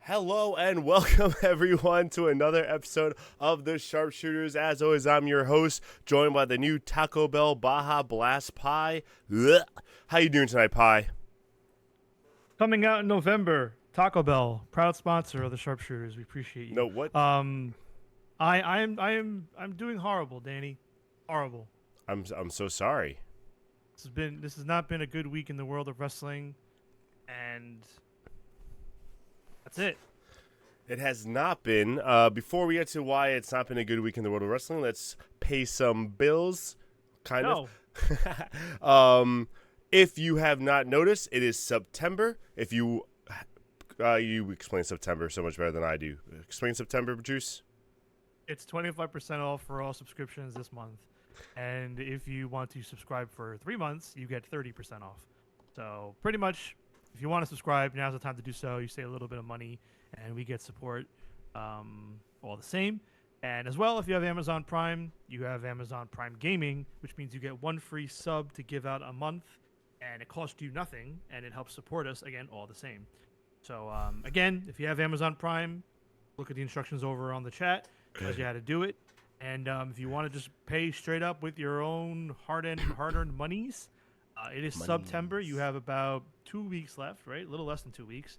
Hello and welcome everyone to another episode of the SharpSHOOTers. As always, I'm your host, joined by the new Taco Bell Baja Blast Pie. Ugh. How you doing tonight, Pie? Coming out in November, Taco Bell, proud sponsor of the Sharpshooters. We appreciate you. No, what? I'm doing horrible, Danny. Horrible. I'm so sorry. This has not been a good week in the world of wrestling, and that's it. It has not been. Before we get to why it's not been a good week in the world of wrestling, let's pay some bills. Kind No. of. If you have not noticed, it is September. If you explain September so much better than I do. Explain September, Juice. It's 25% off for all subscriptions this month. And if you want to subscribe for 3 months, you get 30% off. So pretty much, if you want to subscribe, now's the time to do so. You save a little bit of money, and we get support all the same. And as well, if you have Amazon Prime, you have Amazon Prime Gaming, which means you get one free sub to give out a month, and it costs you nothing, and it helps support us, again, all the same. So, again, if you have Amazon Prime, look at the instructions over on the chat. Tells you how to do it. And if you want to just pay straight up with your own hard-earned monies, it is September. You have about 2 weeks left, right? A little less than 2 weeks,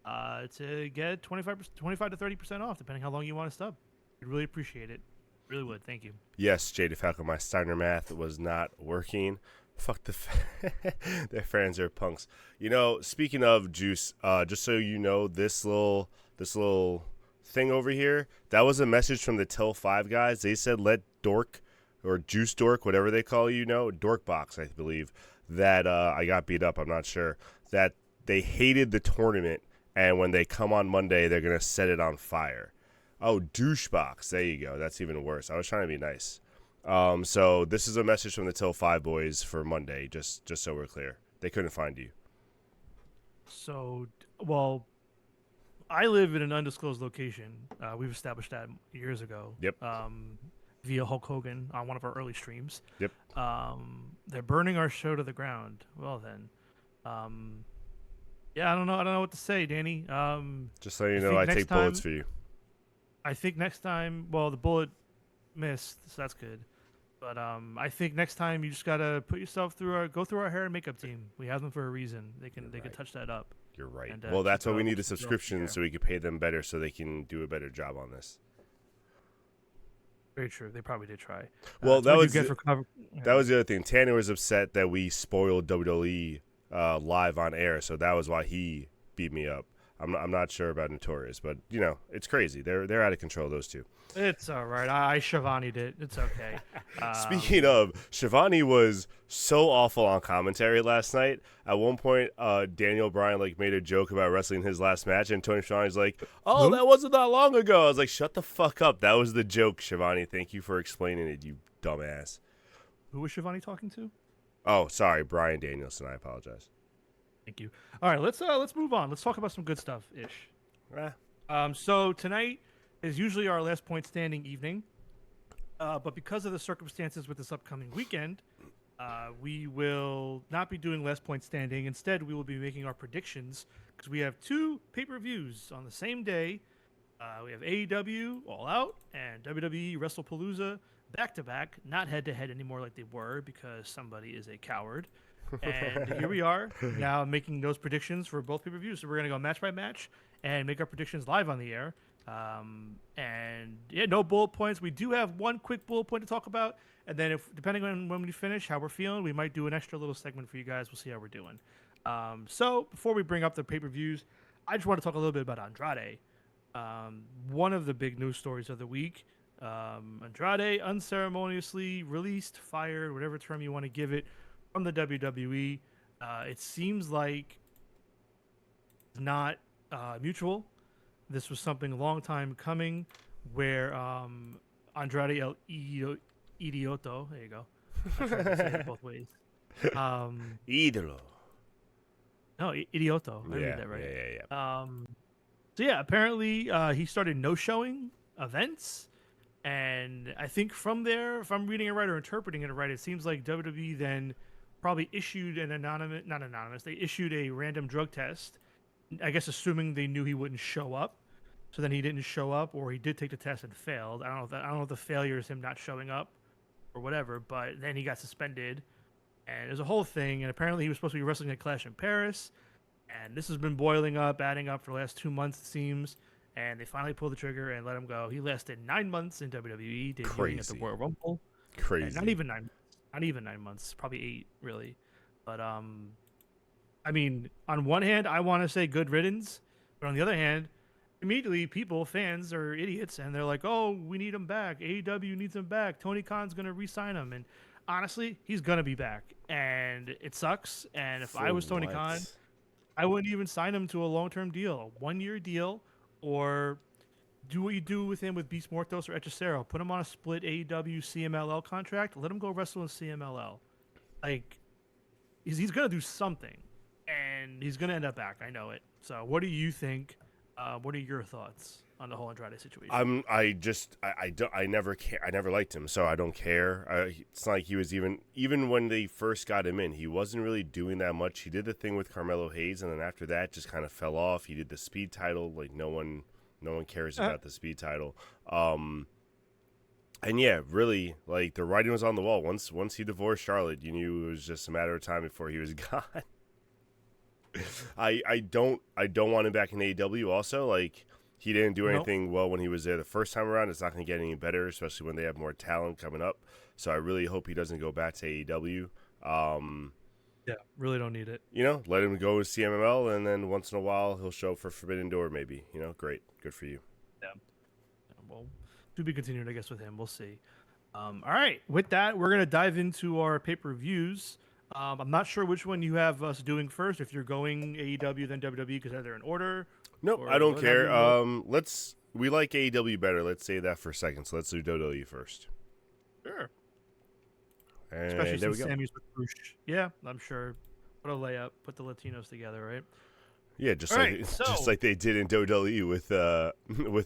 to get 25 to 30% off, depending how long you want to sub. We'd really appreciate it. Really would. Thank you. Yes, Jada Falcon, my Steiner math was not working. Fuck their fans are punks. You know, speaking of Juice, just so you know, this little thing over here, that was a message from the Till 5 guys. They said let Dork or Juice Dork, whatever they call you, know, Dork Box, I believe, that I got beat up, I'm not sure, that they hated the tournament, and when they come on Monday, they're going to set it on fire. Oh, Douchebox, there you go. That's even worse. I was trying to be nice. So this is a message from the Till 5 boys for Monday, just so we're clear. They couldn't find you. So, well, I live in an undisclosed location. We've established that years ago. Yep. Via Hulk Hogan on one of our early streams. Yep. They're burning our show to the ground. Well then, yeah, I don't know what to say, Danny. Just so you know, I take bullets for you. I think next time, well, the bullet missed, so that's good. But I think next time you just gotta go through our hair and makeup team. We have them for a reason. They can touch that up. You're right. And, well, that's why we need a subscription so we can pay them better so they can do a better job on this. Very true. They probably did try. Well, that was the other thing. Tanner was upset that we spoiled WWE live on air, so that was why he beat me up. I'm not sure about Notorious, but you know it's crazy. They're out of control, those two. It's all right. I Shivani'd it. It's okay. Speaking of, Shivani was so awful on commentary last night. At one point, Daniel Bryan made a joke about wrestling his last match, and Tony Schiavone's like, "Oh, that wasn't that long ago." I was like, "Shut the fuck up! That was the joke, Shivani. Thank you for explaining it, you dumbass." Who was Shivani talking to? Oh, sorry, Bryan Danielson. I apologize. Thank you. All right, let's move on. Let's talk about some good stuff ish. So tonight is usually our last point standing evening, but because of the circumstances with this upcoming weekend, we will not be doing last point standing. Instead, we will be making our predictions because we have two pay-per-views on the same day. We have AEW All Out and WWE WrestlePalooza back to back, not head to head anymore like they were because somebody is a coward. And here we are now making those predictions for both pay-per-views. So we're going to go match by match and make our predictions live on the air. And yeah, no bullet points. We do have one quick bullet point to talk about. And then depending on when we finish, how we're feeling, we might do an extra little segment for you guys. We'll see how we're doing. So before we bring up the pay-per-views, I just want to talk a little bit about Andrade. One of the big news stories of the week. Andrade unceremoniously released, fired, whatever term you want to give it, from the WWE. It seems like not mutual. This was something a long time coming where Andrade El Idioto, there you go. I tried to say it both ways. Idolo. No, Idioto. I read that right. Yeah. So yeah, apparently he started no-showing events. And I think from there, if I'm reading it right or interpreting it right, it seems like WWE then probably issued an they issued a random drug test I guess assuming they knew he wouldn't show up. So then he didn't show up, or he did take the test and failed. I don't know if the failure is him not showing up or whatever. But then he got suspended, and there's a whole thing. And apparently he was supposed to be wrestling at Clash in Paris, and this has been boiling up, adding up for the last 2 months it seems. And they finally pulled the trigger and let him go. He lasted 9 months in WWE, debuting at the Royal Rumble. Crazy. And not even 9 months. Not even 9 months. Probably 8, really. But I mean, on one hand, I want to say good riddance, but on the other hand, immediately fans are idiots, and they're like, "Oh, we need him back. AEW needs him back. Tony Khan's gonna re-sign him." And honestly, he's gonna be back, and it sucks. And if I was Tony Khan, I wouldn't even sign him to a long-term deal, a 1-year deal, or do what you do with him with Beast Mortos or Hechicero. Put him on a split AEW CMLL contract. Let him go wrestle in CMLL. Like, he's gonna do something, and he's gonna end up back. I know it. So, what do you think? What are your thoughts on the whole Andrade situation? I never liked him, so I don't care. It's not like he was even when they first got him in, he wasn't really doing that much. He did the thing with Carmelo Hayes, and then after that, just kind of fell off. He did the speed title, like no one cares about the speed title. And yeah, really, like the writing was on the wall. Once he divorced Charlotte, you knew it was just a matter of time before he was gone. I don't want him back in AEW. Also, like he didn't do anything well when he was there the first time around. It's not going to get any better, especially when they have more talent coming up. So I really hope he doesn't go back to AEW. Yeah, really don't need it. Let him go with CMML, and then once in a while he'll show for Forbidden Door. Maybe great, good for you. Yeah. Well, to be continued, I guess, with him. We'll see. All right. With that, we're gonna dive into our pay-per-views. I'm not sure which one you have us doing first. If you're going AEW then WWE, because they're in order. Nope, I don't care. We like AEW better. Let's say that for a second. So let's do WWE first. Sure. And especially there since we go. Sammy's with Bruce. Yeah, I'm sure. What a layup. Put the Latinos together, right? Yeah, just like they did in WWE with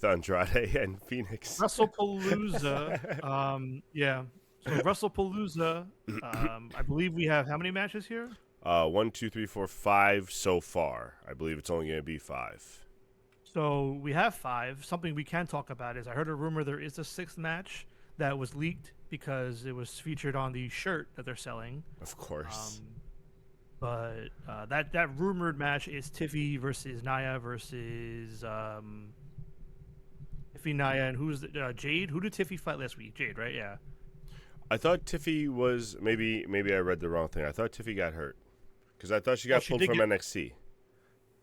Andrade and Phoenix. WrestlePalooza. Yeah. So WrestlePalooza. I believe we have how many matches here? 1, 2, 3, 4, 5 so far. I believe it's only going to be 5. So we have 5. Something we can talk about is I heard a rumor there is a 6th match that was leaked because it was featured on the shirt that they're selling. Of course. But that rumored match is Tiffy versus Nia versus Tiffy, Nia, and who's Jade? Who did Tiffy fight last week? Jade, right? Yeah. I thought Tiffy was maybe I read the wrong thing. I thought Tiffy got hurt because I thought she got pulled from NXT.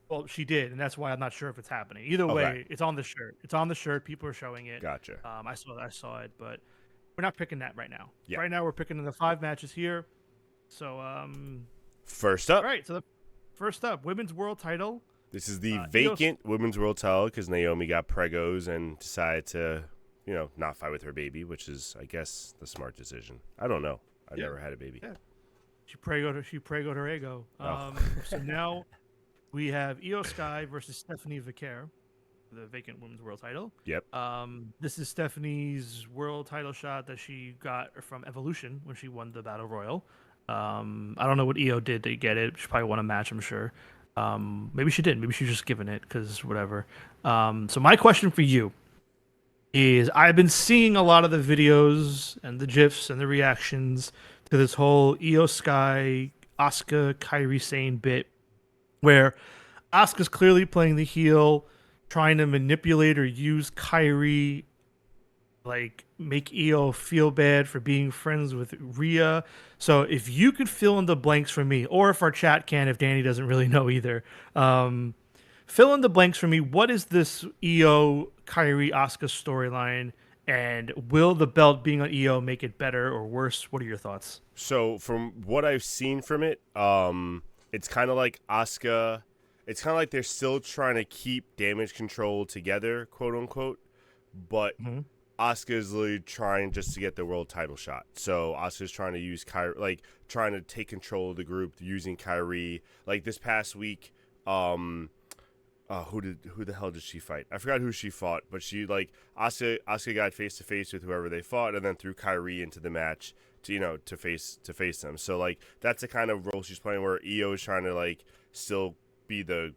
Well, she did, and that's why I'm not sure if it's happening. Either way, it's on the shirt. It's on the shirt. People are showing it. Gotcha. I saw it, but we're not picking that right now. Yeah. Right now, we're picking the 5 matches here. So, first up. All right. So first up, women's world title. This is the vacant women's world title because Naomi got pregos and decided to, not fight with her baby, which is, I guess, the smart decision. I don't know. I've never had a baby. Yeah. She pregoed her ego. So now we have Io Sky versus Stephanie Vicaire, the vacant women's world title. Yep. This is Stephanie's world title shot that she got from Evolution when she won the Battle Royal. I don't know what Io did to get it. She probably won a match, I'm sure. Maybe she didn't. Maybe she was just given it because whatever. So my question for you is I've been seeing a lot of the videos and the GIFs and the reactions to this whole Io Sky, Asuka, Kairi Sane bit where Asuka's clearly playing the heel, trying to manipulate or use Kairi, like make Io feel bad for being friends with Rhea. So if you could fill in the blanks for me, or if our chat can, if Danny doesn't really know either, fill in the blanks for me. What is this Io, Kairi, Asuka storyline? And will the belt being on Io make it better or worse? What are your thoughts? So from what I've seen from it, it's kind of like Asuka. It's kind of like they're still trying to keep Damage Control together, quote unquote. But Asuka is literally trying just to get the world title shot. So Asuka's trying to use Kairi, like trying to take control of the group using Kairi. Like this past week, who the hell did she fight? I forgot who she fought, but she Asuka got face to face with whoever they fought, and then threw Kairi into the match to face them. So like that's the kind of role she's playing where Io is trying to like still be the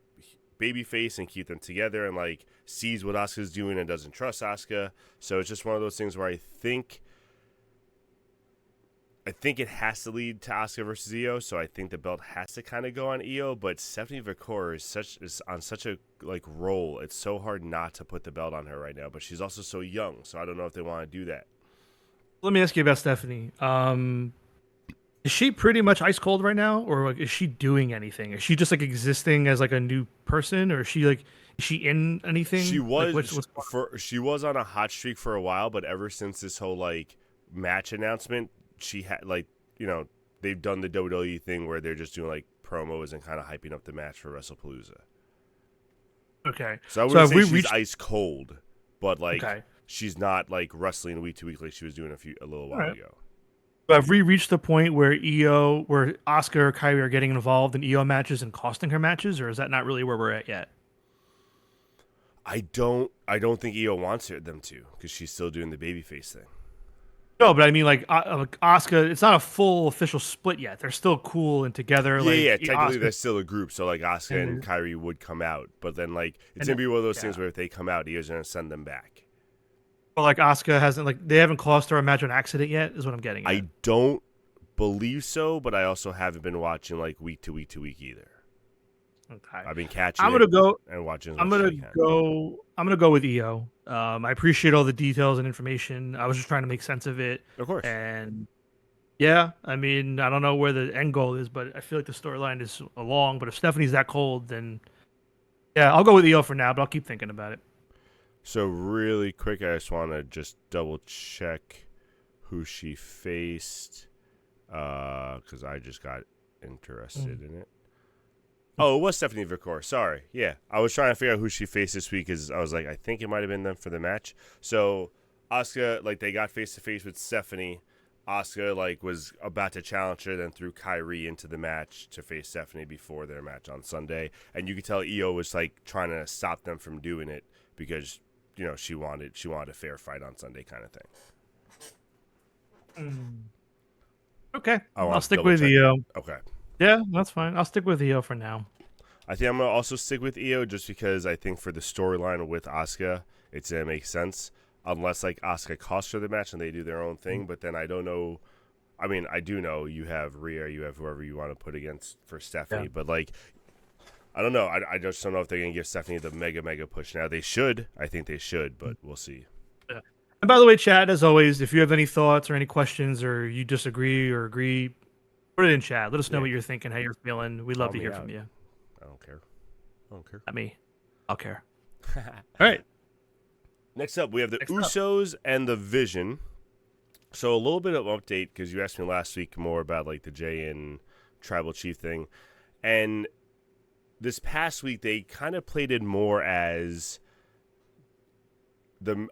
babyface and keep them together, and like sees what Asuka's doing and doesn't trust Asuka. So it's just one of those things where I think it has to lead to Asuka versus Io. So I think the belt has to kind of go on Io. But Stephanie Vicor is on such a like roll. It's so hard not to put the belt on her right now. But she's also so young, so I don't know if they want to do that. Let me ask you about Stephanie. Is she pretty much ice cold right now, or like, is she doing anything? Is she just like existing as like a new person, or is she in anything? She was like, she was on a hot streak for a while, but ever since this whole like match announcement, she had like they've done the WWE thing where they're just doing like promos and kind of hyping up the match for WrestlePalooza. Okay, so I wouldn't say she's ice cold, but like she's not like wrestling week to week like she was doing a little while ago. But have we reached the point where Asuka or Kairi are getting involved in Io matches and costing her matches, or is that not really where we're at yet? I don't think Io wants them to, because she's still doing the babyface thing. No, but I mean, like Asuka, it's not a full official split yet. They're still cool and together. Yeah. Technically, they're still a group. So like Asuka and Kairi would come out, but then like it's gonna be one of those things where if they come out, Io's gonna send them back. But like Asuka they haven't cost her a match on accident yet, is what I'm getting at. I don't believe so, but I also haven't been watching like week to week either. Okay. I've been catching. I'm gonna go and watching. I'm gonna go with Io. I appreciate all the details and information. I was just trying to make sense of it. Of course. And yeah, I mean, I don't know where the end goal is, but I feel like the storyline is long. But if Stephanie's that cold, then yeah, I'll go with Io for now. But I'll keep thinking about it. So really quick, I just want to double check who she faced, because I just got interested in it. Oh, it was Stephanie Vicor. Sorry. Yeah, I was trying to figure out who she faced this week, because I was like, I think it might have been them for the match. So Asuka, like, they got face to face with Stephanie. Asuka like was about to challenge her, then threw Kairi into the match to face Stephanie before their match on Sunday, and you could tell Io was like trying to stop them from doing it because she wanted a fair fight on Sunday, kind of thing. Okay, I'll stick with Io. Okay. Yeah, that's fine. I'll stick with Io for now. I think I'm going to also stick with Io just because I think for the storyline with Asuka, it's going to make sense. Unless, like, Asuka costs her the match and they do their own thing. But then I don't know. I mean, I do know you have Rhea, you have whoever you want to put against for Stephanie. Yeah. But, like, I don't know. I just don't know if they're going to give Stephanie the mega push now. They should. I think they should, but we'll see. Yeah. And by the way, chat, as always, if you have any thoughts or any questions or you disagree or agree, put it in chat. Let us know what you're thinking, how you're feeling. We'd love to hear from you. I don't care. Not me. I'll care. All right. Next up, we have the Usos and the Vision. So a little bit of update, because you asked me last week more about like the Jay and Tribal Chief thing. And this past week, they kind of played it more as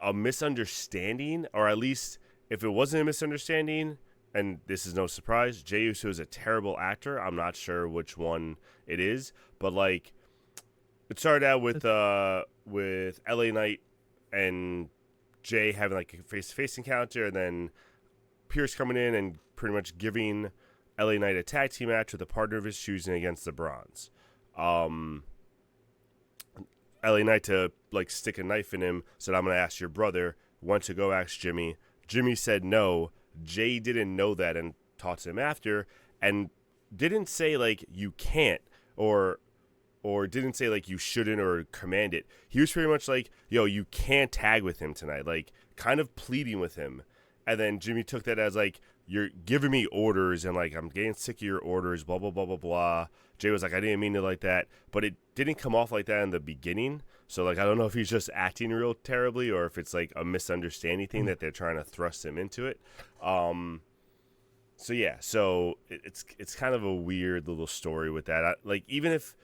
a misunderstanding, or at least if it wasn't a misunderstanding, and this is no surprise, Jey Uso is a terrible actor. I'm not sure which one it is, but like it started out with LA Knight and Jay having like a face-to-face encounter, and then Pierce coming in and pretty much giving LA Knight a tag team match with a partner of his choosing against the Bronze. LA Knight to like stick a knife in him, said, "I'm gonna ask your brother." Went to go ask Jimmy. Jimmy said no. Jay didn't know that and talked to him after, and didn't say like you can't or didn't say like you shouldn't or command it. He was pretty much like, yo, you can't tag with him tonight, like kind of pleading with him. And then Jimmy took that as like, you're giving me orders and like I'm getting sick of your orders, blah blah blah blah blah. Jay was like, I didn't mean it like that, but it didn't come off like that in the beginning. So like I don't know if he's just acting real terribly or if it's like a misunderstanding thing that they're trying to thrust him into it. So yeah, so it's kind of a weird little story with that. Like even if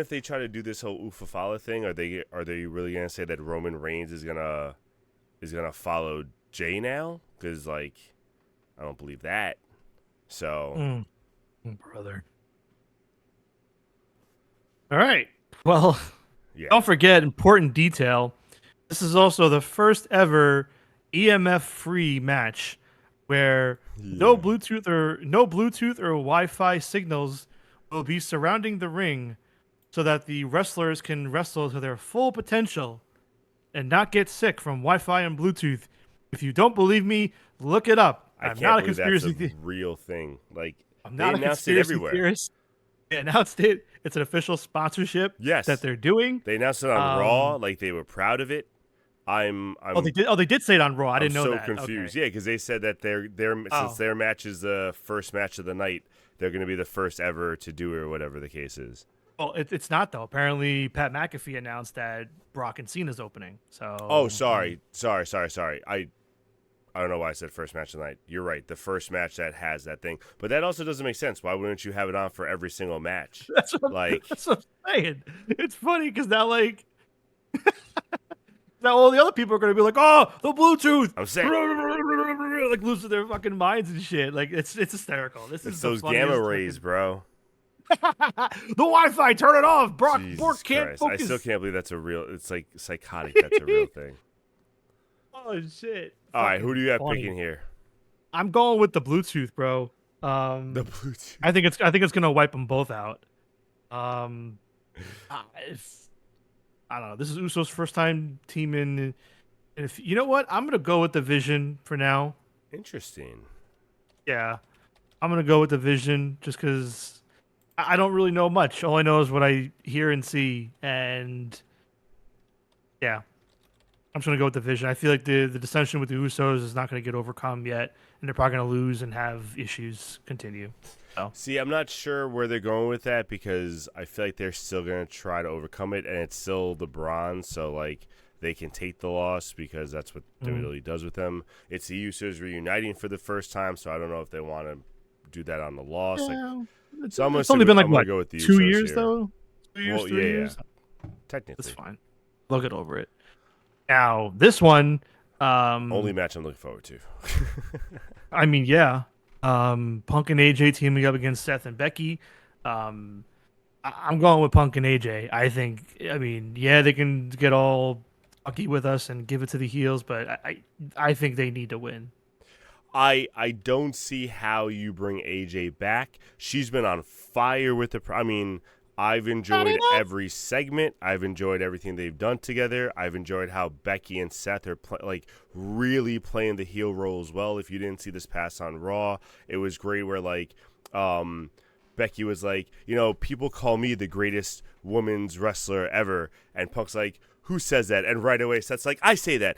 they try to do this whole Ufafala thing, are they really gonna say that Roman Reigns is gonna follow Jay now? Because like I don't believe that. So brother. All right. Well, yeah. Don't forget important detail. This is also the first ever EMF free match where no Bluetooth or Wi-Fi signals will be surrounding the ring so that the wrestlers can wrestle to their full potential and not get sick from Wi-Fi and Bluetooth. If you don't believe me, look it up. I I'm can't not a believe that's a conspiracy. real thing. Like I'm they not a announced it conspiracy everywhere. theorist. They announced it. It's an official sponsorship that Yes, they're doing. they announced it on Raw. Like they were proud of it. I'm They did say it on Raw. I I'm didn't know so that. confused. Okay. Yeah, because they said that since their match is the first match of the night, they're going to be the first ever to do it, or whatever the case is. Well, it's not though. Apparently, Pat McAfee announced that Brock and Cena's opening. Oh, So, sorry. I don't know why I said first match of the night. You're right. The first match that has that thing, but that also doesn't make sense. Why wouldn't you have it on for every single match? that's what, Like, that's what I'm saying. It's funny because now, like, now all the other people are going to be like, "Oh, the Bluetooth!" I'm saying, like losing their fucking minds and shit. Like it's hysterical. This it's is those the funniest gamma rays, fucking... bro. The Wi-Fi, turn it off. Brock Jesus can't Christ. focus. I still can't believe that's a real. It's like psychotic. That's a real thing. Oh shit! All right, who do you have funny. picking here? I'm going with the Bluetooth, bro. The Bluetooth. I think it's gonna wipe them both out. I don't know. This is Uso's first time teaming. And if you know what, I'm gonna go with the Vision for now. Interesting. Yeah, I'm gonna go with the Vision just because I don't really know much. All I know is what I hear and see, and yeah, I'm just gonna go with the Vision. I feel like the dissension with the Usos is not gonna get overcome yet, and they're probably gonna lose and have issues continue. So. See, I'm not sure where they're going with that because I feel like they're still going to try to overcome it, and it's still the Bronze, so like they can take the loss because that's what WWE does with them. It's the Usos reuniting for the first time, so I don't know if they want to do that on the loss. Yeah, So I'm it's only been like what, go with the 2 Usos years here. though. 2 years, Well, 3 years. Yeah. Technically, That's fine. Look it over it. Now this one, only match I'm looking forward to. I mean, yeah. Punk and AJ teaming up against Seth and Becky. I'm going with Punk and AJ. I mean, yeah, they can get all fucky with us and give it to the heels, but I think they need to win. I don't see how you bring AJ back. She's been on fire with I mean, I've enjoyed every segment. I've enjoyed everything they've done together. I've enjoyed how Becky and Seth are really playing the heel role as well. If you didn't see this pass on Raw, it was great where Becky was like, you know, people call me the greatest women's wrestler ever, and Punk's like, who says that? And right away Seth's like, I say that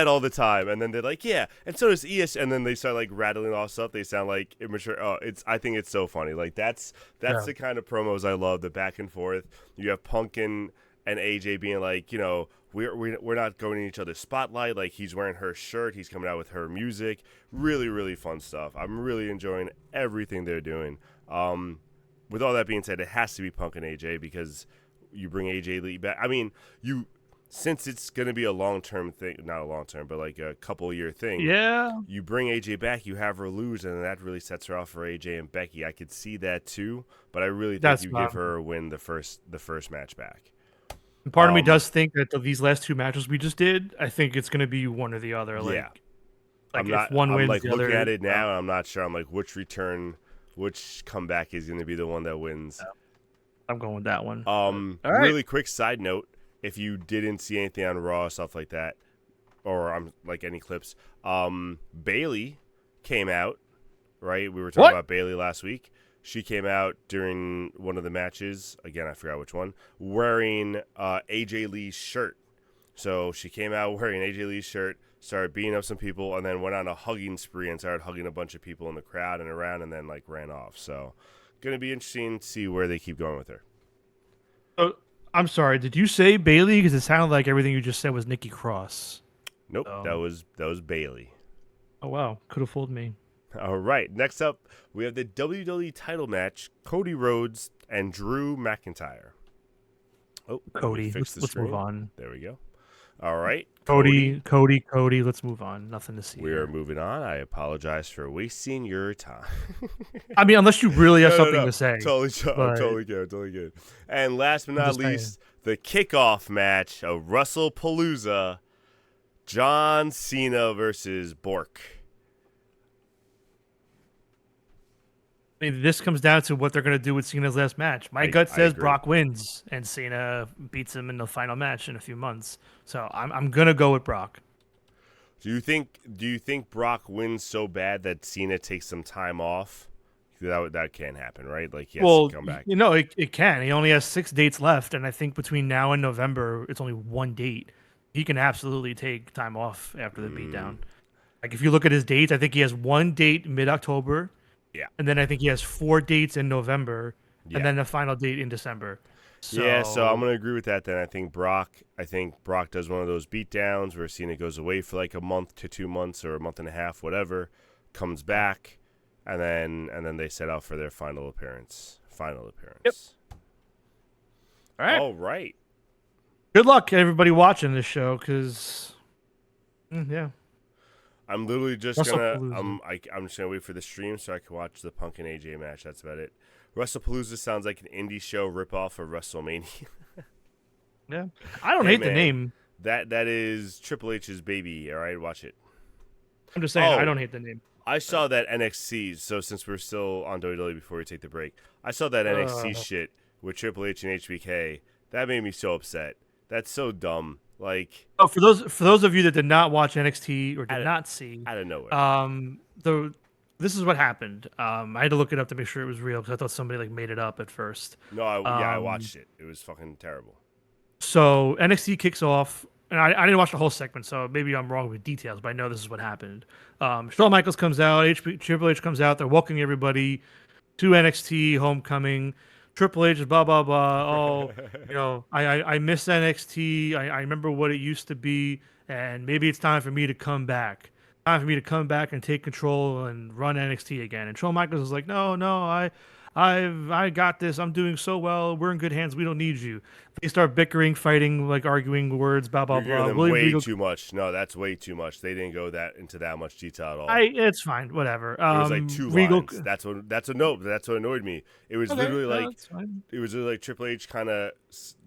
all the time. And then they're like, yeah, and so does ES. And then they start like rattling off stuff. They sound like immature. I think it's so funny. Like that's the kind of promos I love. The back and forth. You have Punk and AJ being like, you know, we're not going in each other's spotlight. Like he's wearing her shirt. He's coming out with her music. Really, really fun stuff. I'm really enjoying everything they're doing. With all that being said, it has to be Punk and AJ because you bring AJ Lee back. I mean, since it's going to be a long-term thing, not a long-term, but like a couple-year thing. Yeah. You bring AJ back, you have her lose, and that really sets her off for AJ and Becky. I could see that too, but I really think you give her a win the first match back. Part of me does think that these last two matches we just did, I think it's going to be one or the other. Like, yeah. Like if one wins, like the looking other, at it now, and I'm not sure. I'm like, which comeback is going to be the one that wins? Yeah. I'm going with that one. Really quick side note: if you didn't see anything on Raw, stuff like that, or like any clips, Bayley came out. Right, we were talking about Bayley last week. She came out during one of the matches. Again, I forgot which one. Wearing AJ Lee's shirt. So she came out wearing AJ Lee's shirt, started beating up some people, and then went on a hugging spree and started hugging a bunch of people in the crowd and around, and then like ran off. So. Going to be interesting to see where they keep going with her. Oh, I'm sorry. Did you say Bayley? Because it sounded like everything you just said was Nikki Cross. Nope, that was Bayley. Oh wow, could have fooled me. All right, next up we have the WWE title match: Cody Rhodes and Drew McIntyre. Oh, Cody. Let's move on. There we go. All right. Cody. Let's move on. Nothing to see. We are moving on. I apologize for wasting your time. I mean, unless you really have something to say. Totally good. And last but not least, the kickoff match of WrestlePalooza, John Cena versus Bork. I mean, this comes down to what they're going to do with Cena's last match. My gut I says agree. Brock wins and Cena beats him in the final match in a few months. So I'm going to go with Brock. Do you think Brock wins so bad that Cena takes some time off? That can't happen, right? Like he has to Well, come back. it can. He only has 6 dates left, and I think between now and November, it's only one date. He can absolutely take time off after the beatdown. Like if you look at his dates, I think he has one date mid-October, Yeah. and then I think he has 4 dates in November, and Yeah. then the final date in December. Yeah, so I'm So gonna agree with that. Then I think Brock does one of those beatdowns where Cena goes away for like a month to 2 months or a month and a half, whatever, comes back, and then they set out for their final appearance. Yep. All right. All right. Good luck, everybody watching this show, because yeah, I'm literally just gonna WrestlePalooza. I'm just gonna wait for the stream so I can watch the Punk and AJ match. That's about it. WrestlePalooza sounds like an indie show ripoff of WrestleMania. Yeah, I don't Hey hate the man, name. that is Triple H's baby. All right, watch it. I'm just saying I Oh, don't hate the name. I saw that NXT. So since we're still on WWE before we take the break, I saw that NXT shit with Triple H and HBK. That made me so upset. That's so dumb. Like Oh, for those of you that did not watch NXT or did not see, out of nowhere. the this is what happened. I had to look it up to make sure it was real because I thought somebody like made it up at first. No, I watched it. It was fucking terrible. So NXT kicks off, and I didn't watch the whole segment, so maybe I'm wrong with details, but I know this is what happened. Shawn Michaels comes out, Triple H comes out, they're welcoming everybody to NXT Homecoming. Triple H is blah blah blah. Oh, I miss NXT. I remember what it used to be, and maybe it's time for me to come back. Time for me to come back and take control and run NXT again. And Shawn Michaels is like, no, I got this. I'm doing so well. We're in good hands. We don't need you. They start bickering, fighting, like arguing words, blah blah You're giving blah. them William way Regal, too much. No, that's way too much. They didn't go into that much detail at all. it's fine, whatever. It was like 2 Regal, lines. That's a note. That's what annoyed me. It was okay, literally like that's fine. Triple H kind of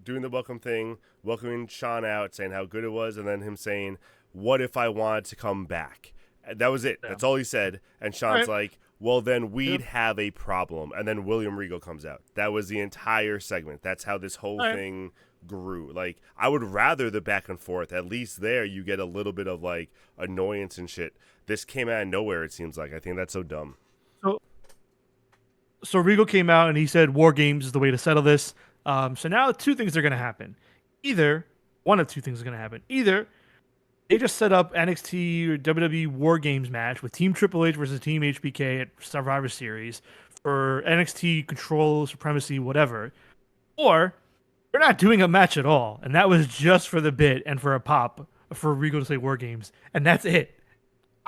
doing the welcome thing, welcoming Sean out, saying how good it was, and then him saying, "What if I wanted to come back?" And that was it. Yeah. That's all he said. And All Sean's right. like, "Well, then we'd have a problem." And then William Regal comes out. That was the entire segment. That's how this whole All right. thing grew. Like, I would rather the back and forth. At least there you get a little bit of like annoyance and shit. This came out of nowhere, it seems like. I think that's so dumb. So Regal came out and he said War Games is the way to settle this. So now 2 things are going to happen. Either one of 2 things is going to happen. Either they just set up NXT or WWE War Games match with Team Triple H versus Team HBK at Survivor Series for NXT control, supremacy, whatever. Or they're not doing a match at all. And that was just for the bit and for a pop for Regal to say War Games. And that's it.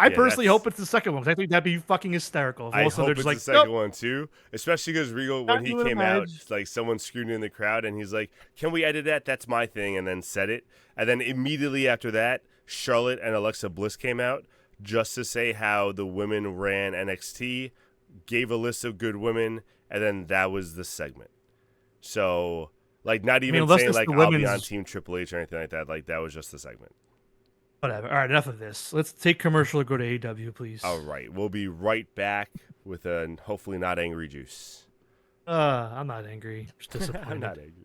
I Yeah, personally that's- hope it's the second one because I think that'd be fucking hysterical. If all I of a sudden hope they're it's just like, the second nope, one too, especially because Regal, not when he doing a came out, match. like someone screwed in the crowd, and he's like, "Can we edit that? That's my thing," and then said it. And then immediately after that, Charlotte and Alexa Bliss came out just to say how the women ran NXT, gave a list of good women, and then that was the segment. So, like, not even unless saying it's like the I'll be on women's Team Triple H or anything like that. Like that was just the segment. whatever. All right, enough of this. Let's take commercial or go to AEW, please. All right, we'll be right back with a hopefully not angry juice. I'm not angry. I'm just disappointed. I'm not angry.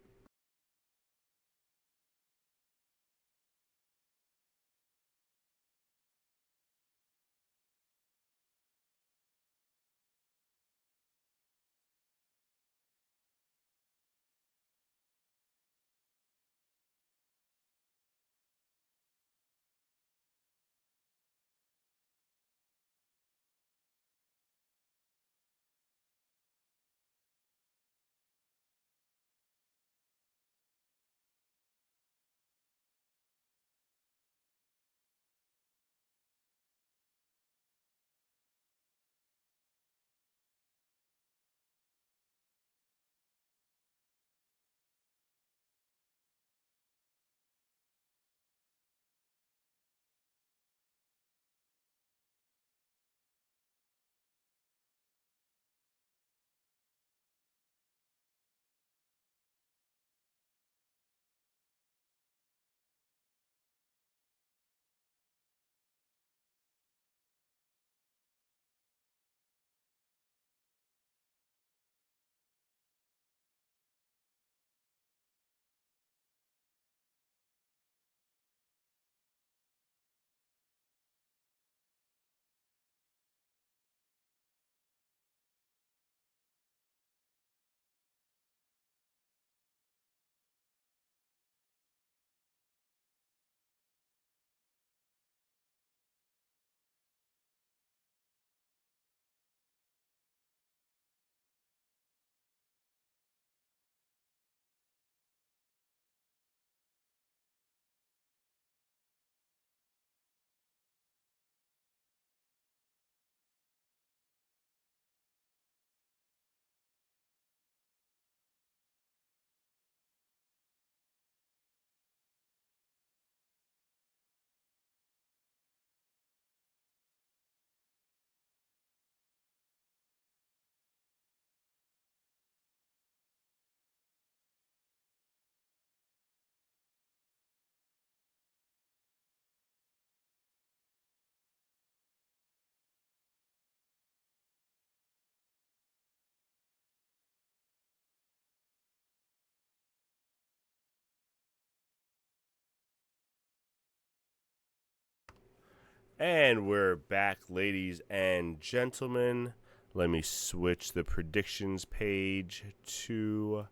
And we're back, ladies and gentlemen. Let me switch the predictions page to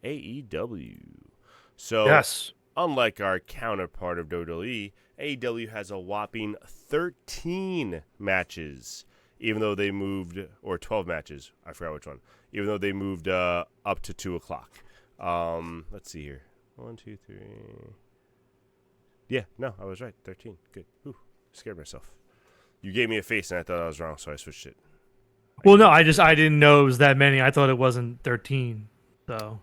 AEW. So, Yes. unlike our counterpart of WWE, AEW has a whopping 13 matches, even though they moved, or 12 matches, I forgot which one, even though they moved up to 2 o'clock. Let's see here. 1, 2, 3. Yeah, no, I was right. 13. Good. Whew. Scared myself. You gave me a face and I thought I was wrong, so I switched it. Well, no, I didn't know it was that many. I thought it wasn't 13. So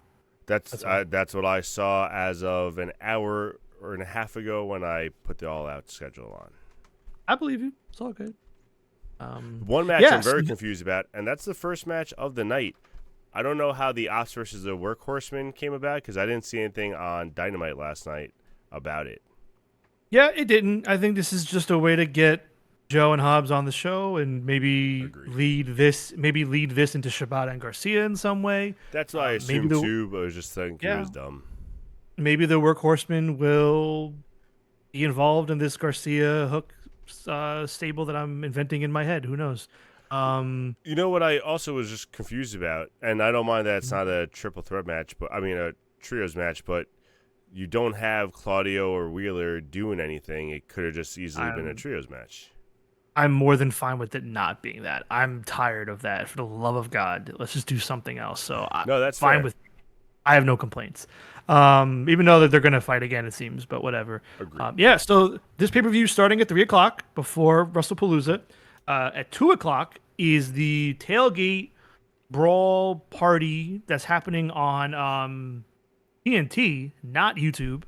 that's what I saw as of an hour or and a half ago when I put the All Out schedule on. I believe you. It's all good. One match I'm very confused about, and that's the first match of the night. I don't know how the Ops versus the Workhorsemen came about because I didn't see anything on Dynamite last night about it. Yeah, it didn't. I think this is just a way to get Joe and Hobbs on the show and maybe lead this into Shibata and Garcia in some way. That's what I assumed too, but I was just thinking it was dumb. Maybe the Workhorsemen will be involved in this Garcia Hook stable that I'm inventing in my head. Who knows? You know what I also was just confused about, and I don't mind that it's not a triple threat match, but I mean a trios match, but you don't have Claudio or Wheeler doing anything. It could have just easily been a trios match. I'm more than fine with it not being that. I'm tired of that. For the love of God, let's just do something else. So no, that's fine fair. with. I have no complaints. Even though that they're going to fight again, it seems, but whatever. Yeah. So this pay-per-view starting at 3:00 before WrestlePalooza. At 2:00 is the tailgate brawl party that's happening on TNT, not YouTube.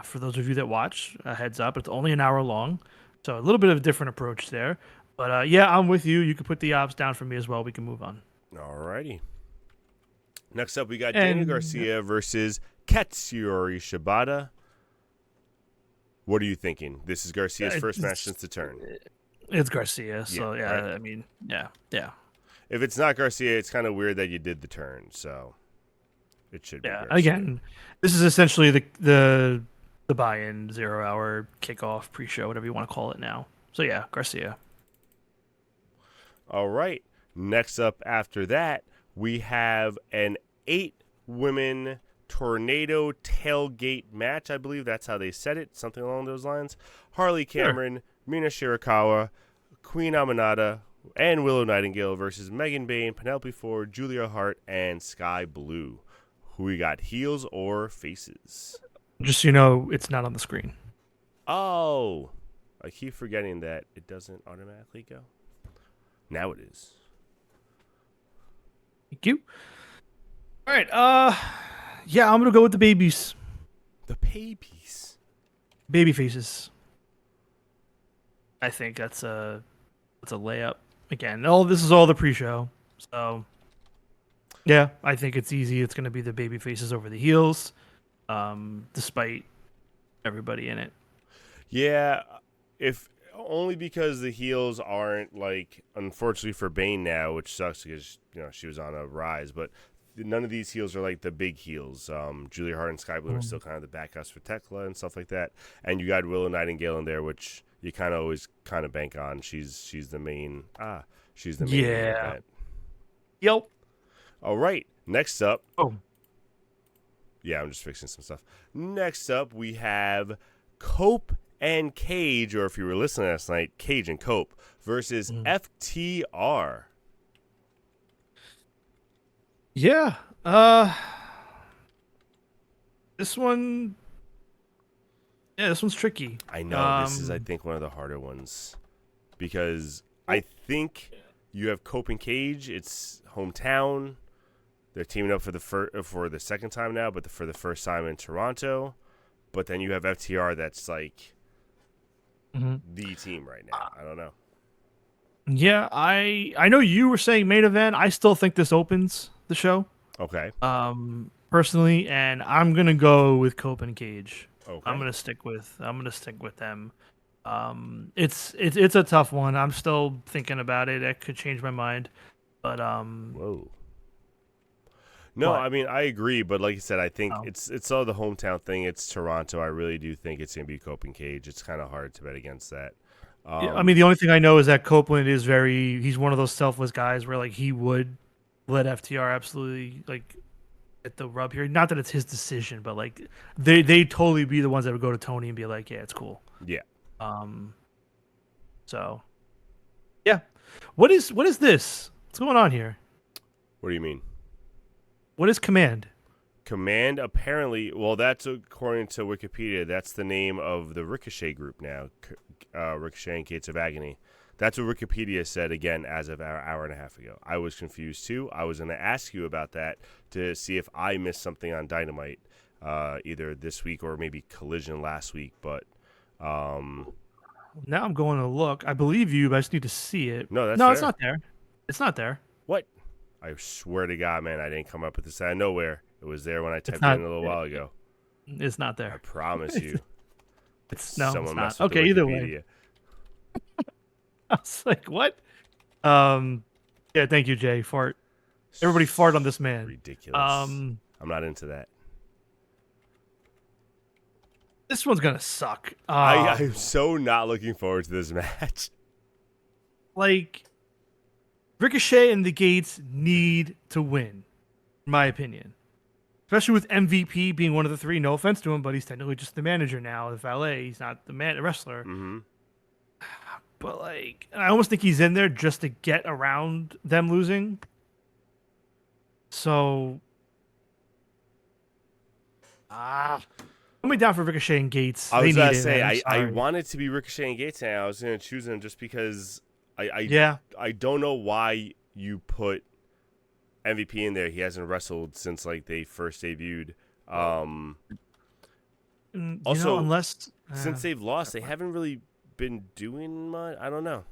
For those of you that watch, a heads up, it's only an hour long. So a little bit of a different approach there. But yeah, I'm with you. You can put the Ops down for me as well. We can move on. Alrighty. Next up, we got Daniel Garcia versus Katsuyori Shibata. What are you thinking? This is Garcia's first match since the turn. It's Garcia, so yeah, right? I mean, yeah. If it's not Garcia, it's kind of weird that you did the turn, so it should be Garcia. Again, this is essentially the buy-in 0 hour kickoff pre-show, whatever you want to call it now. So yeah, Garcia. All right. Next up after that, we have an 8-women tornado tailgate match. I believe that's how they said it, something along those lines. Harley Cameron, Mina Shirakawa, Queen Aminata, and Willow Nightingale versus Megan Bayne, Penelope Ford, Julia Hart, and Sky Blue. Who we got, heels or faces? Just so you know, it's not on the screen. Oh, I keep forgetting that it doesn't automatically go. Now it is. Thank you. All right. Yeah, I'm gonna go with the babies. The babies. Baby faces. I think that's a layup. Again, this is all the pre-show. So yeah, I think it's easy. It's gonna be the baby faces over the heels. Despite everybody in it. Yeah, if only because the heels aren't like, unfortunately for Bane now, which sucks because she was on a rise, but none of these heels are like the big heels. Julia Hart and Sky Blue are still kind of the backups for Tekla and stuff like that, and you got Willow Nightingale in there, which you kind of always kind of bank on. She's the main. She's the main. Yeah. Event. Yep. All right. Next up. Oh. Yeah, I'm just fixing some stuff. Next up, we have Cope and Cage, or if you were listening last night, Cage and Cope versus FTR. Yeah. This one's tricky. I know this is, I think, one of the harder ones because I think you have Cope and Cage. It's hometown. They're teaming up for the second time now, but for the first time in Toronto. But then you have FTR that's like the team right now. I don't know. Yeah, I know you were saying main event. I still think this opens the show. Okay. Personally, and I'm gonna go with Cope and Cage. Okay. I'm gonna stick with them. It's a tough one. I'm still thinking about it. I could change my mind, but Whoa. No, I mean I agree, but like you said, I think it's all the hometown thing. It's Toronto. I really do think it's gonna be Cope and Cage. It's kind of hard to bet against that. Yeah, I mean, the only thing I know is that Copeland is he's one of those selfless guys where like he would let FTR absolutely like get the rub here. Not that it's his decision, but like they totally be the ones that would go to Tony and be like, yeah, it's cool. Yeah. Um. So, yeah, what is this? What's going on here? What do you mean? What is Command? Command, apparently, well, that's according to Wikipedia. That's the name of the Ricochet group now. Ricochet and Gates of Agony. That's what Wikipedia said, again, as of an hour and a half ago. I was confused, too. I was going to ask you about that to see if I missed something on Dynamite, either this week or maybe Collision last week. But now I'm going to look. I believe you, but I just need to see it. No, no, it's not there. It's not there. What? I swear to God, man, I didn't come up with this out of nowhere. It was there when I typed it in a little while ago. It's not there. I promise you. It's not. Okay, either way. I was like, what? Yeah, thank you, Jay. Fart. Everybody fart on this man. Ridiculous. I'm not into that. This one's gonna suck. I'm so not looking forward to this match. Like, Ricochet and the Gates need to win, in my opinion. Especially with MVP being one of the three. No offense to him, but he's technically just the manager now, the valet. He's not the wrestler. Mm-hmm. But, like, I almost think he's in there just to get around them losing. So, I'm down for Ricochet and Gates. I was going to say, I wanted to be Ricochet and Gates, and I was going to choose them just because I don't know why you put MVP in there. He hasn't wrestled since like they first debuted. Also, unless since they've lost, they haven't really been doing much. I don't know.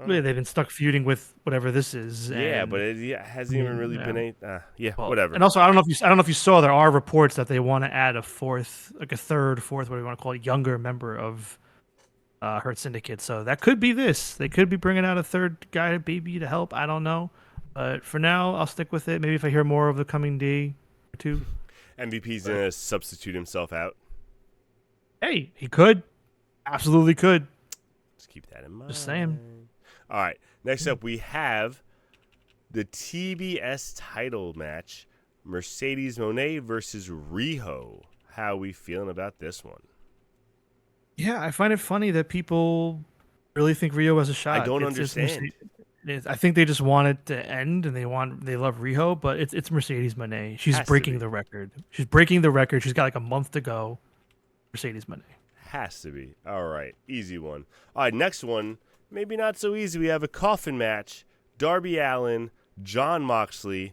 They've been stuck feuding with whatever this is. Yeah, but it hasn't even really been any. Whatever. And also, I don't know if you saw, there are reports that they want to add a fourth, whatever you want to call it, younger member of Hurt Syndicate. So that could be this. They could be bringing out a third guy, baby, to help. I don't know. But for now, I'll stick with it. Maybe if I hear more of the coming day or two. MVP's going to substitute himself out. Hey, he could. Absolutely could. Just keep that in mind. Just saying. All right. Next up, we have the TBS title match. Mercedes Moné versus Riho. How are we feeling about this one? Yeah, I find it funny that people really think Riho has a shot. I don't understand. I think they just want it to end, and they love Riho, but it's Mercedes Moné. She's breaking the record. She's breaking the record. She's got like a month to go. Mercedes Moné. Has to be. All right, easy one. All right, next one, maybe not so easy. We have a coffin match. Darby Allin, Jon Moxley.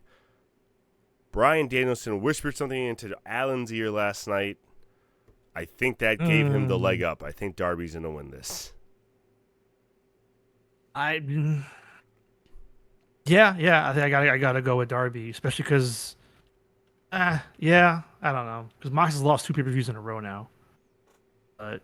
Bryan Danielson whispered something into Allen's ear last night. I think that gave him the leg up. I think Darby's going to win this. Yeah, I think I gotta go with Darby, especially because, I don't know, because Mox has lost 2 pay-per-views in a row now. But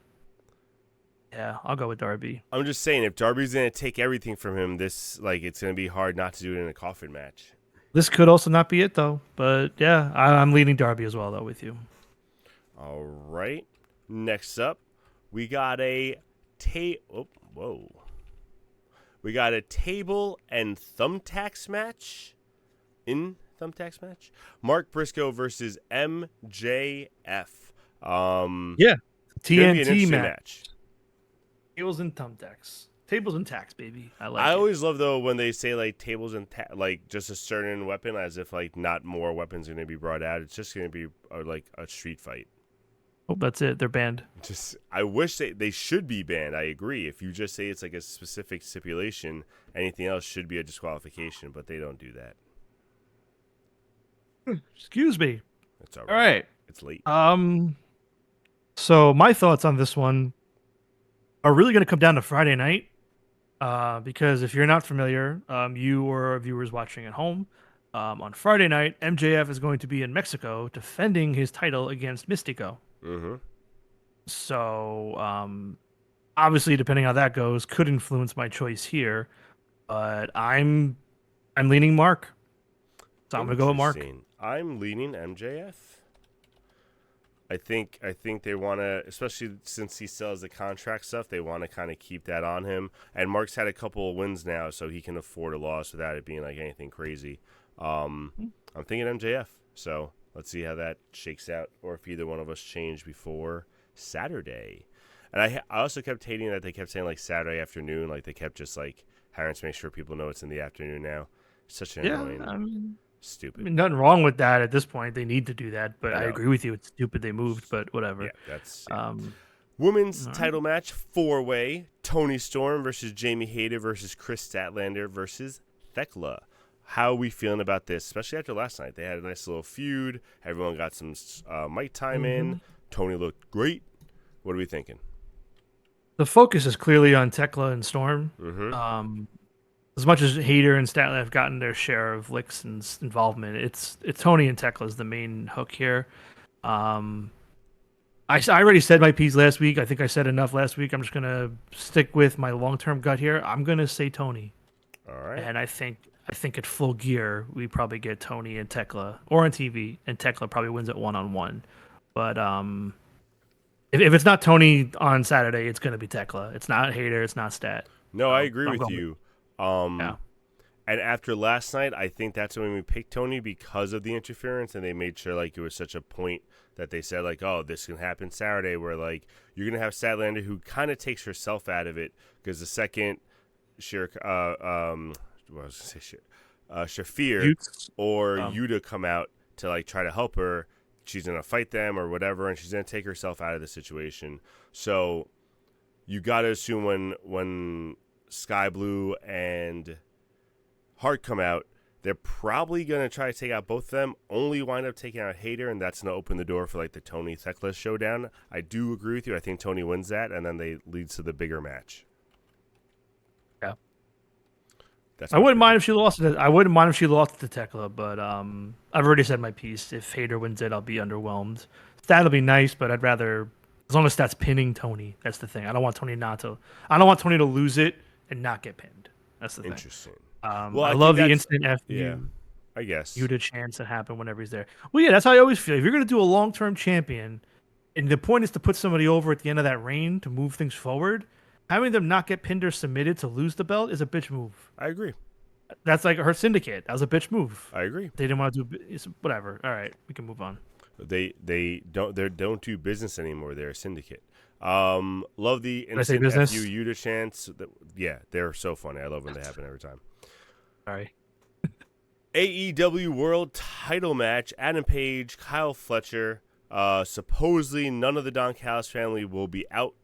yeah, I'll go with Darby. I'm just saying, if Darby's gonna take everything from him, it's gonna be hard not to do it in a coffin match. This could also not be it though, but yeah, I'm leaning Darby as well though with you. All right, next up, we got a We got a table and thumbtacks match. Mark Briscoe versus MJF. Yeah, TNT match. Tables and thumbtacks. Tables and tacks, baby. I always love though when they say like tables and like just a certain weapon, as if like not more weapons are going to be brought out. It's just going to be like a street fight. Oh, that's it. They're banned. I wish they should be banned. I agree. If you just say it's like a specific stipulation, anything else should be a disqualification, but they don't do that. Excuse me. That's all right. All right. It's late. So my thoughts on this one are really going to come down to Friday night. Because if you're not familiar, you or viewers watching at home, on Friday night, MJF is going to be in Mexico defending his title against Mystico. Mm-hmm. So, obviously, depending how that goes, could influence my choice here. But I'm leaning Mark. So I'm going to go with Mark. I'm leaning MJF. I think they want to, especially since he still has the contract stuff, they want to kind of keep that on him. And Mark's had a couple of wins now, so he can afford a loss without it being like anything crazy. I'm thinking MJF. So let's see how that shakes out, or if either one of us change before Saturday. And I also kept hating that they kept saying like Saturday afternoon, like they kept just like having to make sure people know it's in the afternoon now. Such an annoying. Stupid. I mean, nothing wrong with that at this point. They need to do that, but I agree with you. It's stupid they moved, but whatever. Yeah, that's women's title match, 4-way. Toni Storm versus Jamie Hayter versus Chris Statlander versus Thekla. How are we feeling about this, especially after last night? They had a nice little feud. Everyone got some mic time in. Toni looked great. What are we thinking? The focus is clearly on Thekla and Storm. As much as Hayter and Statlander have gotten their share of licks and involvement, it's Toni and Thekla is the main hook here. I already said my piece last week. I think I said enough last week. I'm just gonna stick with my long-term gut here. I'm gonna say Toni. All right. And I think at Full Gear we probably get Toni and Thekla, or on TV, and Thekla probably wins it 1-on-1. But if it's not Toni on Saturday, it's gonna be Thekla. It's not Hayter. It's not Stat. No, I agree with you. And after last night, I think that's when we picked Toni because of the interference, and they made sure like it was such a point that they said like, oh, this can happen Saturday, where like you're gonna have Statlander who kind of takes herself out of it because the second Shafir or Yuta come out to like try to help her, she's gonna fight them or whatever, and she's gonna take herself out of the situation. So you got to assume when Sky Blue and Hart come out, they're probably going to try to take out both of them, only wind up taking out Hayter, and that's going to open the door for like the Toni Thekla showdown. I do agree with you. I think Toni wins that, and then they leads to the bigger match. Yeah. I wouldn't mind if she lost it. I wouldn't mind if she lost to Thekla, but I've already said my piece. If Hayter wins it, I'll be underwhelmed. That'll be nice, but I'd rather, as long as that's pinning Toni. That's the thing. I don't want Toni to lose it and not get pinned. That's the thing. Interesting. Well, I love the instant FU. Yeah, I guess. Yuta chance that happen whenever he's there. Well, yeah, that's how I always feel. If you're going to do a long-term champion, and the point is to put somebody over at the end of that reign to move things forward, having them not get pinned or submitted to lose the belt is a bitch move. I agree. That's like her Syndicate. That was a bitch move. I agree. They didn't want to do whatever. All right, we can move on. They don't do business anymore. They're a syndicate. Love the instant FU Yuta chants. Yeah, they're so funny. I love when they happen every time. Sorry. AEW World Title match: Adam Page, Kyle Fletcher. Supposedly none of the Don Callis family will be out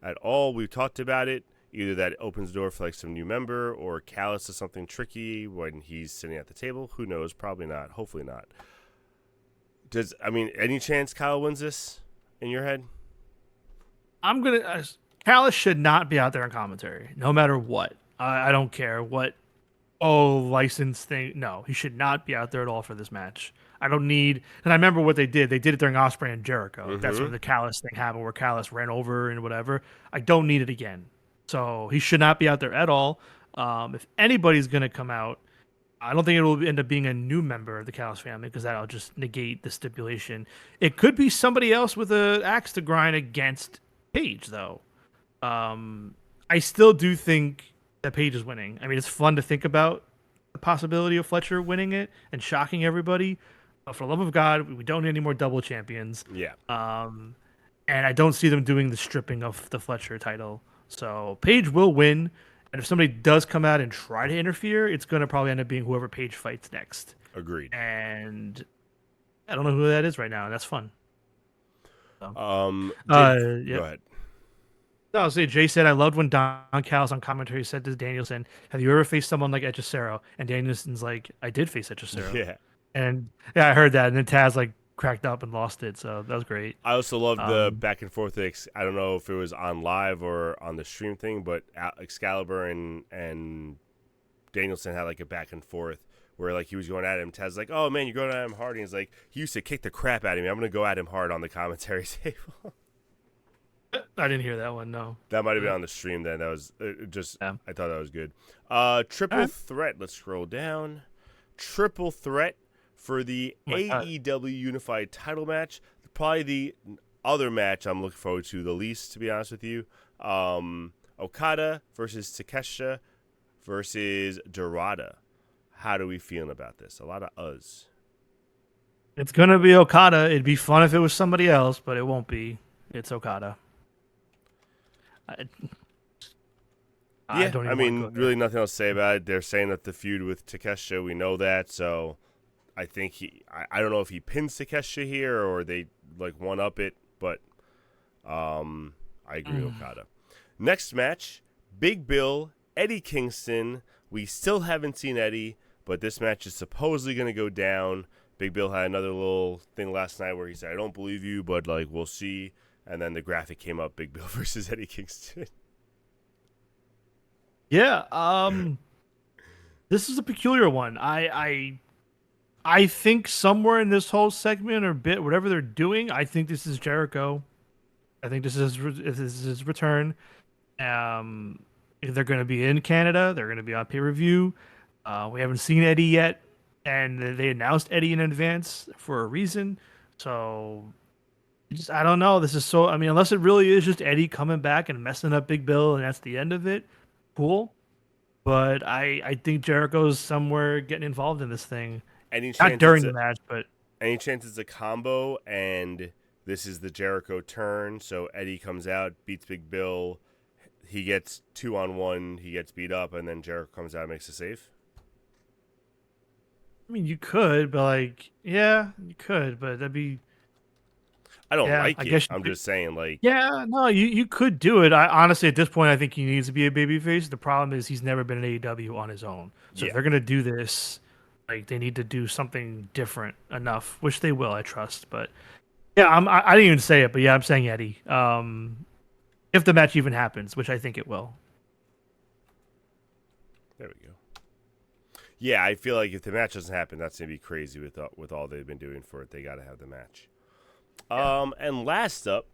at all. We've talked about it. Either that opens the door for like some new member, or Callis does something tricky when he's sitting at the table. Who knows? Probably not. Hopefully not. Any chance Kyle wins this in your head? Callis should not be out there in commentary, no matter what. I don't care what. License thing. No, he should not be out there at all for this match. I don't need. And I remember what they did. They did it during Ospreay and Jericho. That's when the Callis thing happened, where Callis ran over and whatever. I don't need it again. So he should not be out there at all. If anybody's going to come out, I don't think it will end up being a new member of the Callis family, because that'll just negate the stipulation. It could be somebody else with an axe to grind against Page, though. I still do think that Page is winning. I mean, it's fun to think about the possibility of Fletcher winning it and shocking everybody. But for the love of God, we don't need any more double champions. Yeah. And I don't see them doing the stripping of the Fletcher title. So Page will win. And if somebody does come out and try to interfere, it's going to probably end up being whoever Page fights next. Agreed. And I don't know who that is right now, and that's fun. So. Go ahead. No, I'll say Jay said, I loved when Don Callis on commentary said to Danielson, have you ever faced someone like Echicero? And Danielson's like, I did face Echicero. Yeah. And yeah, I heard that. And then Taz like cracked up and lost it. So that was great. I also loved the back and forth. I don't know if it was on live or on the stream thing, but Excalibur and Danielson had like a back and forth where like he was going at him. Taz was like, oh man, you're going at him hard. And he's like, he used to kick the crap out of me. I'm going to go at him hard on the commentary table. I didn't hear that one, no. That might have been on the stream then. That was I thought that was good. Triple threat. Let's scroll down. Triple threat for the AEW Unified title match. probably the other match I'm looking forward to the least, to be honest with you. Okada versus Takeshita versus Dorada. How do we feel about this? A lot of us. It's gonna be Okada. It'd be fun if it was somebody else, but it won't be. It's Okada. I don't even mean, go there. really nothing else to say about it. They're saying that the feud with Takeshita, we know that, so I think I don't know if he pins Takeshita here or they like one up it, but I agree with Okada. Next match, Big Bill, Eddie Kingston. We still haven't seen Eddie, but this match is supposedly going to go down. Big Bill had another little thing last night where he said, "I don't believe you, but like we'll see." And then the graphic came up: Big Bill versus Eddie Kingston. Yeah, this is a peculiar one. I think somewhere in this whole segment or bit, whatever they're doing, I think this is Jericho. I think this is his return. If they're going to be in Canada, they're going to be on pay-per-view. We haven't seen Eddie yet, and they announced Eddie in advance for a reason. So, I don't know. This is so. I mean, unless it really is just Eddie coming back and messing up Big Bill, and that's the end of it. Cool. But I think Jericho's somewhere getting involved in this thing. Not during the match, but any chance it's a combo and this is the Jericho turn, so Eddie comes out, beats Big Bill, he gets 2-on-1, he gets beat up, and then Jericho comes out and makes a save? I mean, you could, but like, yeah, you could, but that'd be... I don't like it. I'm just saying, like... Yeah, no, you could do it. I honestly, at this point, I think he needs to be a babyface. The problem is he's never been an AEW on his own. So if they're going to do this, like, they need to do something different enough, which they will, I trust. But, yeah, I didn't even say it, but yeah, I'm saying Eddie. If the match even happens, which I think it will. There we go. Yeah, I feel like if the match doesn't happen, that's going to be crazy with all they've been doing for it. They got to have the match. And last up,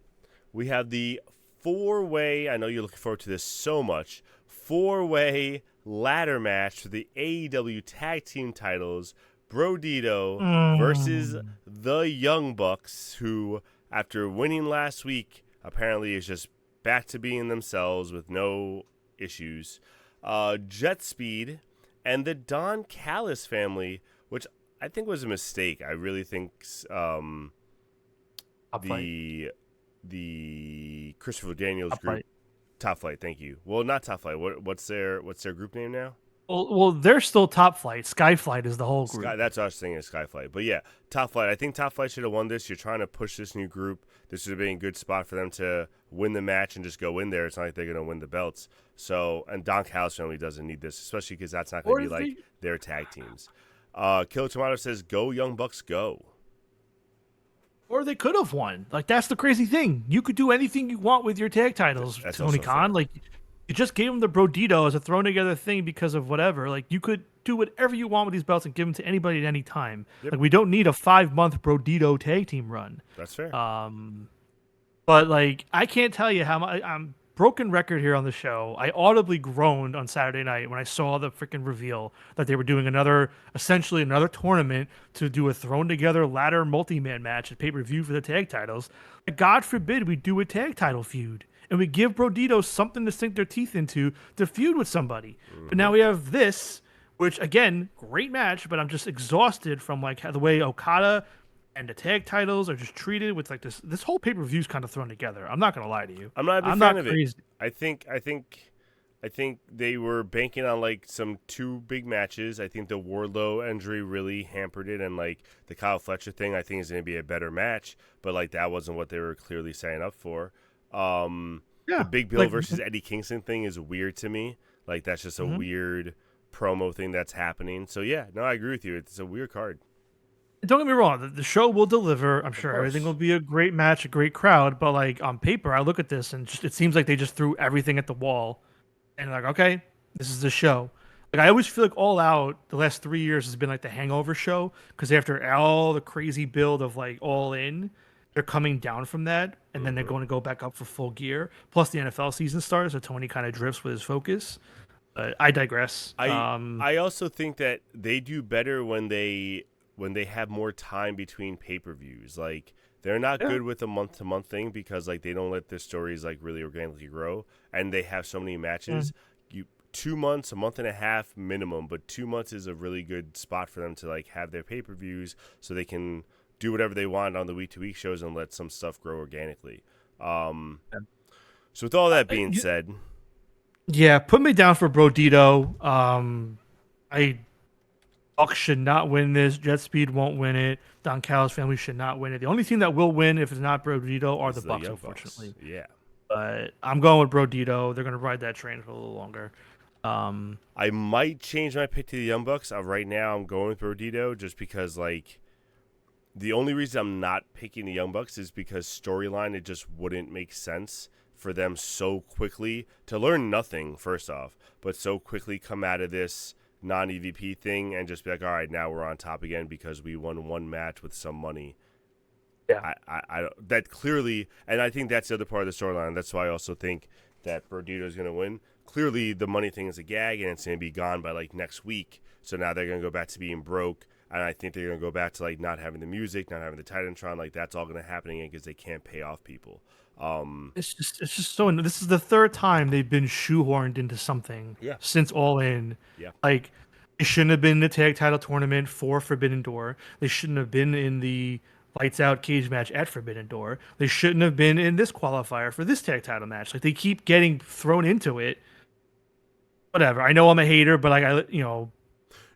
we have the four-way, I know you're looking forward to this so much, four-way ladder match for the AEW Tag Team titles, Brodito versus the Young Bucks, who, after winning last week, apparently is just back to being themselves with no issues. Jet Speed and the Don Callis family, which I think was a mistake. I really think... the Christopher Daniels group, Top Flight. Thank you. Well, not Top Flight. What's their group name now? Well, they're still Top Flight. Skyflight is the whole group. That's what I was thinking, Skyflight. But yeah, Top Flight. I think Top Flight should have won this. You're trying to push this new group. This would have been a good spot for them to win the match and just go in there. It's not like they're going to win the belts. So, and Don Callis family doesn't need this, especially because that's not going to be like their tag teams. Killer Tomato says, "Go Young Bucks, go." Or they could have won. Like, that's the crazy thing. You could do anything you want with your tag titles, that's Tony Khan. Like, you just gave him the Brodito as a thrown together thing because of whatever. Like, you could do whatever you want with these belts and give them to anybody at any time. Yep. Like, we don't need a 5-month Brodito tag team run. That's fair. But like, I can't tell you how much I'm broken record here on the show. I audibly groaned on Saturday night when I saw the freaking reveal that they were doing essentially another tournament to do a thrown together ladder multi-man match at pay-per-view for the tag titles. God forbid we do a tag title feud and we give Brodito something to sink their teeth into to feud with somebody. Mm-hmm. But now we have this, which again, great match, but I'm just exhausted from like the way Okada and the tag titles are just treated with like this whole pay-per-view is kind of thrown together. I'm not gonna lie to you. I'm not a big fan of it. I think they were banking on like some 2 big matches. I think the Wardlow injury really hampered it, and like the Kyle Fletcher thing, I think is going to be a better match. But like that wasn't what they were clearly signing up for. The Big Bill versus Eddie Kingston thing is weird to me. Like that's just a weird promo thing that's happening. So yeah, no, I agree with you. It's a weird card. Don't get me wrong. The show will deliver. I'm sure everything will be a great match, a great crowd. But like on paper, I look at this and it seems like they just threw everything at the wall. And like, okay, this is the show. Like I always feel like All Out the last 3 years has been like the Hangover show because after all the crazy build of like All In, they're coming down from that, and then they're going to go back up for full gear. Plus the NFL season starts, so Tony kind of drifts with his focus. But I digress. I also think that they do better when they have more time between pay-per-views. Like They're not good with the month to month thing because like they don't let their stories like really organically grow, and they have so many matches. 2 months, a month and a half minimum, but 2 months is a really good spot for them to like have their pay-per-views so they can do whatever they want on the week-to-week shows and let some stuff grow organically. So with all that being said, yeah, put me down for Brodito. Buck should not win this. Jet Speed won't win it. Don Callis family should not win it. The only team that will win if it's not Brodito are the Bucks, unfortunately. Bucks. Yeah. But I'm going with Brodito. They're going to ride that train for a little longer. I might change my pick to the Young Bucks. Right now, I'm going with Brodito just because, like, the only reason I'm not picking the Young Bucks is because storyline, it just wouldn't make sense for them so quickly to learn nothing, first off, but so quickly come out of this non-EVP thing and just be like, all right, now we're on top again because we won one match with some money. Yeah. I that clearly, and I think that's the other part of the storyline. That's why I also think that Brodito is going to win. Clearly, the money thing is a gag, and it's going to be gone by, like, next week. So now they're going to go back to being broke, and I think they're going to go back to, like, not having the music, not having the Titantron. Like, that's all going to happen again because they can't pay off people. It's just so. This is the third time they've been shoehorned into something since All In. Yeah. Like, they shouldn't have been in the tag title tournament for Forbidden Door. They shouldn't have been in the lights out cage match at Forbidden Door. They shouldn't have been in this qualifier for this tag title match. Like, they keep getting thrown into it. Whatever. I know I'm a hater, but like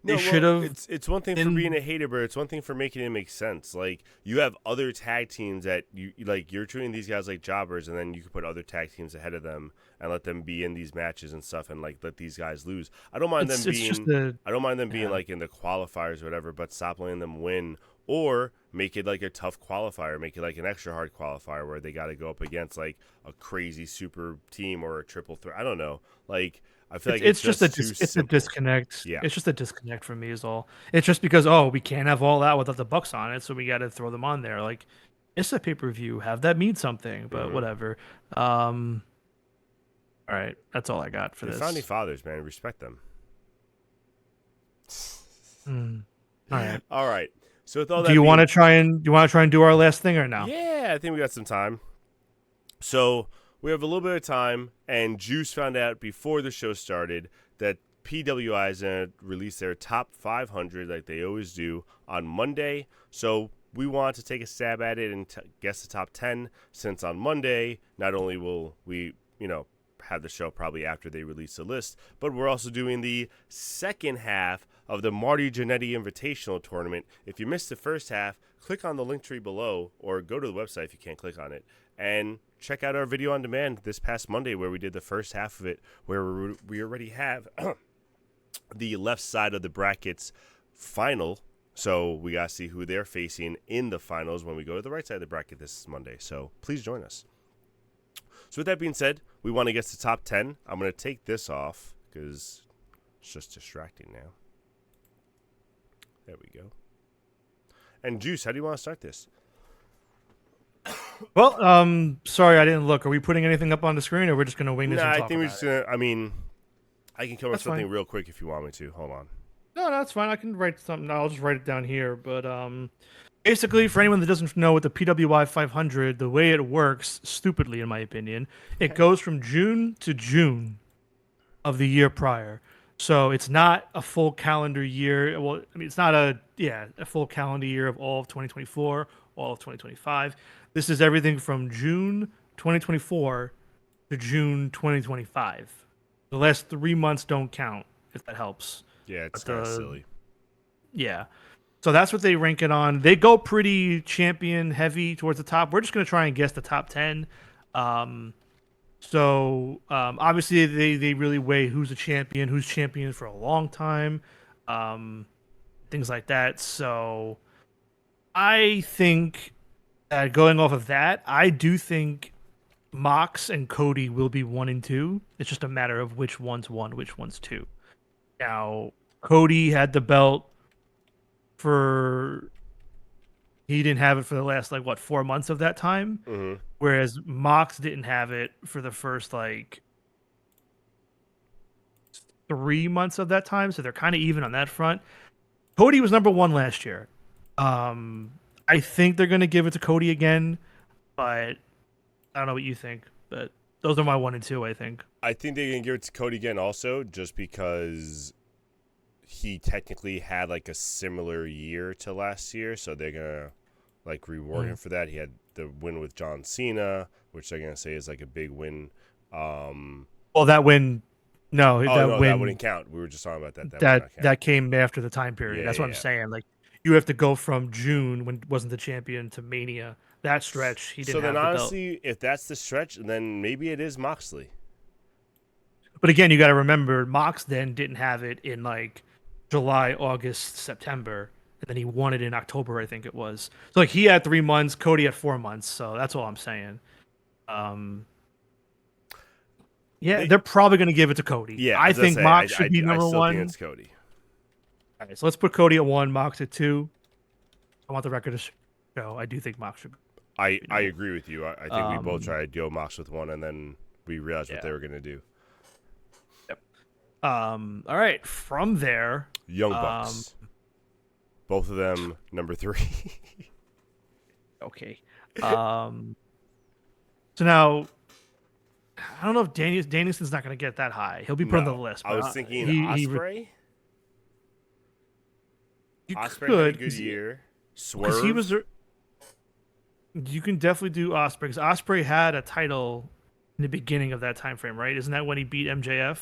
they should have. It's one thing for being a hater, but it's one thing for making it make sense. Like, you have other tag teams that you're treating these guys like jobbers, and then you can put other tag teams ahead of them and let them be in these matches and stuff, and like let these guys lose. I don't mind them being like in the qualifiers or whatever, but stop letting them win. Or make it like a tough qualifier, make it like an extra hard qualifier where they got to go up against like a crazy super team or a triple threat. I don't know. Like, I feel like it's just a disconnect. Yeah, it's just a disconnect for me is all. It's just because we can't have all that without the Bucks on it, so we got to throw them on there. Like, it's a pay-per-view, have that mean something, but whatever. All right, that's all I got for this. Founding fathers, man, respect them. All right. So with all that, do you want to try and do our last thing or no? Yeah, I think we got some time. So we have a little bit of time, and Juice found out before the show started that PWI is going to release their top 500 like they always do on Monday. So we want to take a stab at it and guess the top 10, since on Monday, not only will we, have the show probably after they release the list, but we're also doing the second half of the Marty Jannetty Invitational Tournament. If you missed the first half, click on the link tree below or go to the website if you can't click on it and check out our video on demand this past Monday where we did the first half of it, where we already have the left side of the brackets final. So we got to see who they're facing in the finals when we go to the right side of the bracket this Monday. So please join us. So with that being said, we want to get to the top 10. I'm going to take this off because it's just distracting now. There we go. And Juice, how do you want to start this? Well, sorry I didn't look. Are we putting anything up on the screen, or we're just going to wing this and talk about it? I think we're just going to, I can come up with something real quick if you want me to. Hold on. No, that's fine. I can write something. I'll just write it down here. But basically, for anyone that doesn't know, with the PWI 500, the way it works, stupidly in my opinion, it goes from June to June of the year prior. So it's not a full calendar year. Well, it's not a full calendar year of all of 2024, all of 2025. This is everything from June 2024 to June 2025. The last 3 months don't count, if that helps. Yeah, it's kind of silly. Yeah. So that's what they rank it on. They go pretty champion heavy towards the top. We're just going to try and guess the top 10. Obviously they really weigh who's a champion, who's champion for a long time, things like that. So I think that going off of that, I do think Mox and Cody will be 1 and 2. It's just a matter of which one's 1, which one's 2. Now, Cody had the belt he didn't have it for the last 4 months of that time, whereas Mox didn't have it for the first 3 months of that time, so they're kind of even on that front. Cody was number 1 last year. I I think they're gonna give it to Cody again, but I don't know what you think. But those are my 1 and 2. I think. I think they're gonna give it to Cody again, also, just because he technically had like a similar year to last year, so they're gonna like reward him for that. He had the win with John Cena, which they're gonna say is like a big win. Well, that win, no, that wouldn't count. We were just talking about that. That came after the time period. Yeah, That's what I'm saying. Like you have to go from June when he wasn't the champion to Mania. That stretch he didn't. So then, honestly, if that's the stretch, then maybe it is Moxley. But again, you got to remember, Mox then didn't have it in like July, August, September, and then he won it in October, I think it was. So like he had 3 months, Cody had 4 months. So that's all I'm saying. They're probably going to give it to Cody. Yeah, I think Mox should be number 1. Think it's Cody. All right, so let's put Cody at 1, Mox at 2. I want the record to show. I do think Mox should. I agree with you. I think we both tried to go Mox with 1, and then we realized what they were going to do. Yep. All right. From there, Young Bucks. Both of them number 3. Okay. So now, I don't know if Danielson's not going to get that high. He'll be put on the list. I was thinking Ospreay. Ospreay had a good year. Swerve. He was. You can definitely do Ospreay because Ospreay had a title in the beginning of that time frame, right? Isn't that when he beat MJF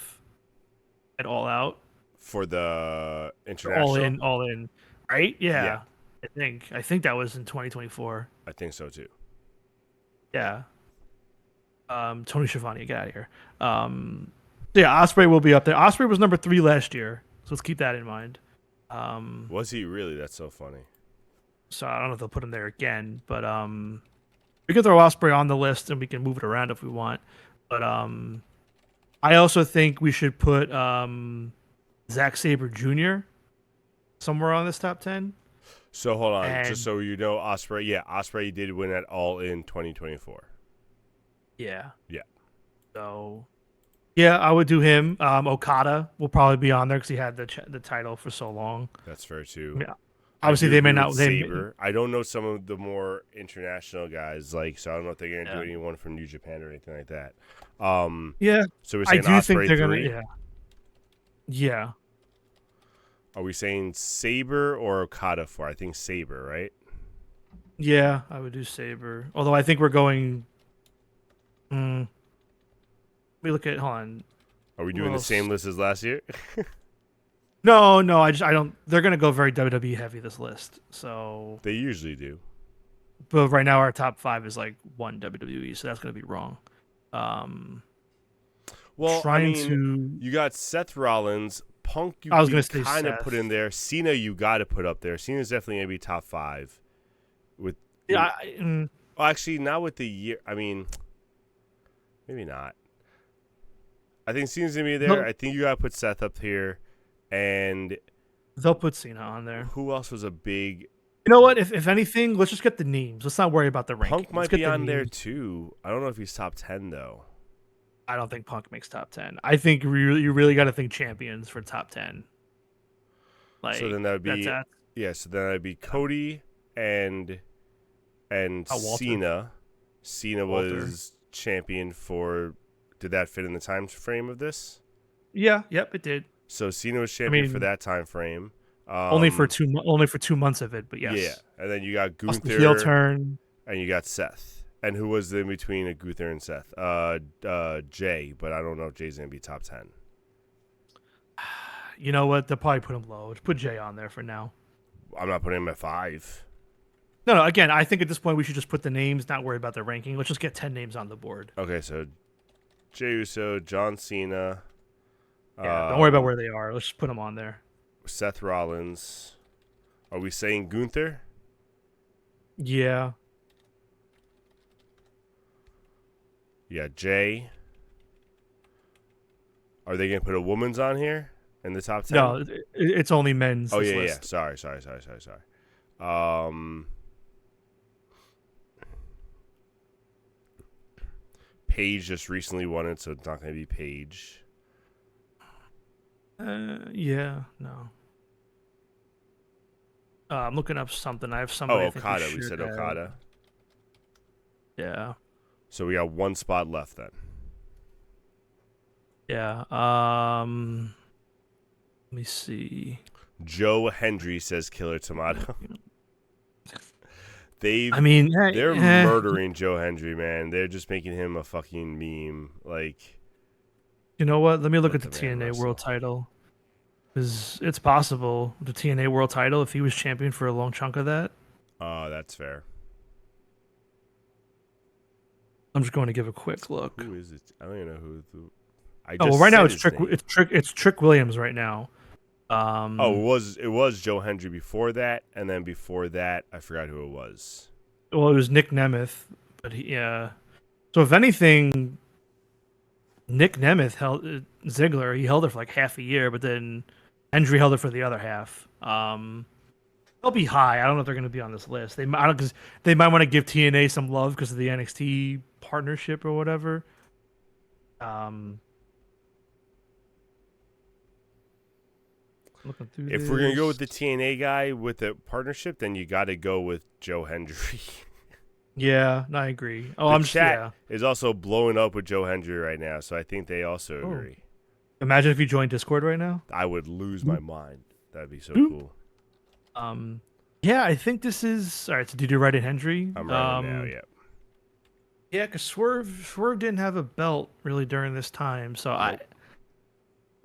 at All Out for the international? All in, right? Yeah. I think that was in 2024. I think so too. Yeah. Tony Schiavone, get out of here. Ospreay will be up there. Ospreay was number 3 last year, so let's keep that in mind. Was he really? That's so funny. So I don't know if they'll put him there again, but we can throw Ospreay on the list and we can move it around if we want. But I also think we should put Zack Sabre Jr. somewhere on this top 10. So hold on, just so you know, Ospreay. Yeah, Ospreay did win at All In 2024. Yeah. Yeah. So, yeah, I would do him. Okada will probably be on there because he had the title for so long. That's fair too. Yeah. Obviously, they may not. I don't know some of the more international guys, so I don't know if they're gonna do anyone from New Japan or anything like that. Yeah. So we're saying I do think they're 3? Gonna. Yeah. Are we saying Sabre or Okada for? I think Sabre, right? Yeah, I would do Sabre. Although I think we're going. We look at. Hold on. Are we doing the same list as last year? No. I don't. They're gonna go very WWE heavy this list. So they usually do. But right now our top 5 is like 1 WWE, so that's gonna be wrong. Well, you got Seth Rollins, Punk. You I was gonna say kind of put in there. Cena, you got to put up there. Cena's definitely gonna be top 5. With actually not with the year. I mean, maybe not. I think Cena's gonna be there. No. I think you gotta put Seth up here. And they'll put Cena on there. Who else was a big? You know what? If anything, let's just get the names. Let's not worry about the ranking. Punk might be on there too. I don't know if he's top 10 though. I don't think Punk makes top 10. I think you really got to think champions for top 10. Like, so then that would be So then that'd be Cody and Cena. Cena was champion for. Did that fit in the time frame of this? Yeah. Yep. It did. So Cena was champion for that time frame. Only for 2 months of it, but yes. Yeah, and then you got Gunther, heel turn, and you got Seth. And who was in between a Gunther and Seth? Jay, but I don't know if Jay's gonna be top 10. You know what? They'll probably put him low. Just put Jay on there for now. I'm not putting him at 5. No. Again, I think at this point we should just put the names, not worry about the ranking. Let's just get 10 names on the board. Okay, so Jey Uso, John Cena. Yeah, don't worry about where they are. Let's just put them on there. Seth Rollins. Are we saying Gunther? Yeah. Yeah, Jay. Are they going to put a woman's on here in the top 10? No, it's only men's. Oh, yeah, list. Sorry. Paige just recently won it, so it's not going to be Paige. Yeah, no. I'm looking up something. I have Oh, somebody. I think Okada. We said have. Okada. Yeah. So we got one spot left then. Yeah. Let me see. Joe Hendry says Killer Tomato. I mean, They're murdering Joe Hendry, man. They're just making him a fucking meme. Like, you know what? Let me look at the man TNA wrestle. World Title. Because it's possible the TNA World Title, if he was champion for a long chunk of that. Oh, that's fair. I'm just going to give a quick look. Who is it? I don't even know who. Right now it's Trick Williams right now. It was Joe Hendry before that, and then before that, I forgot who it was. Well, it was Nick Nemeth, but yeah. So if anything, Nick Nemeth held Ziggler. He held it for like half a year, but then Hendry held it for the other half. They'll be high. I don't know if they're going to be on this list. They might want to give TNA some love because of the NXT partnership or whatever. Looking through If we're gonna go with the TNA guy with the partnership, then you got to go with Joe Hendry. Yeah, I agree. Chat is also blowing up with Joe Hendry right now, so I think they also agree. Imagine if you joined Discord right now. I would lose my mind. That'd be so cool. Yeah, I think this is all right. So did you write it, Hendry? I'm writing now. Yeah. Yeah, because Swerve didn't have a belt really during this time, so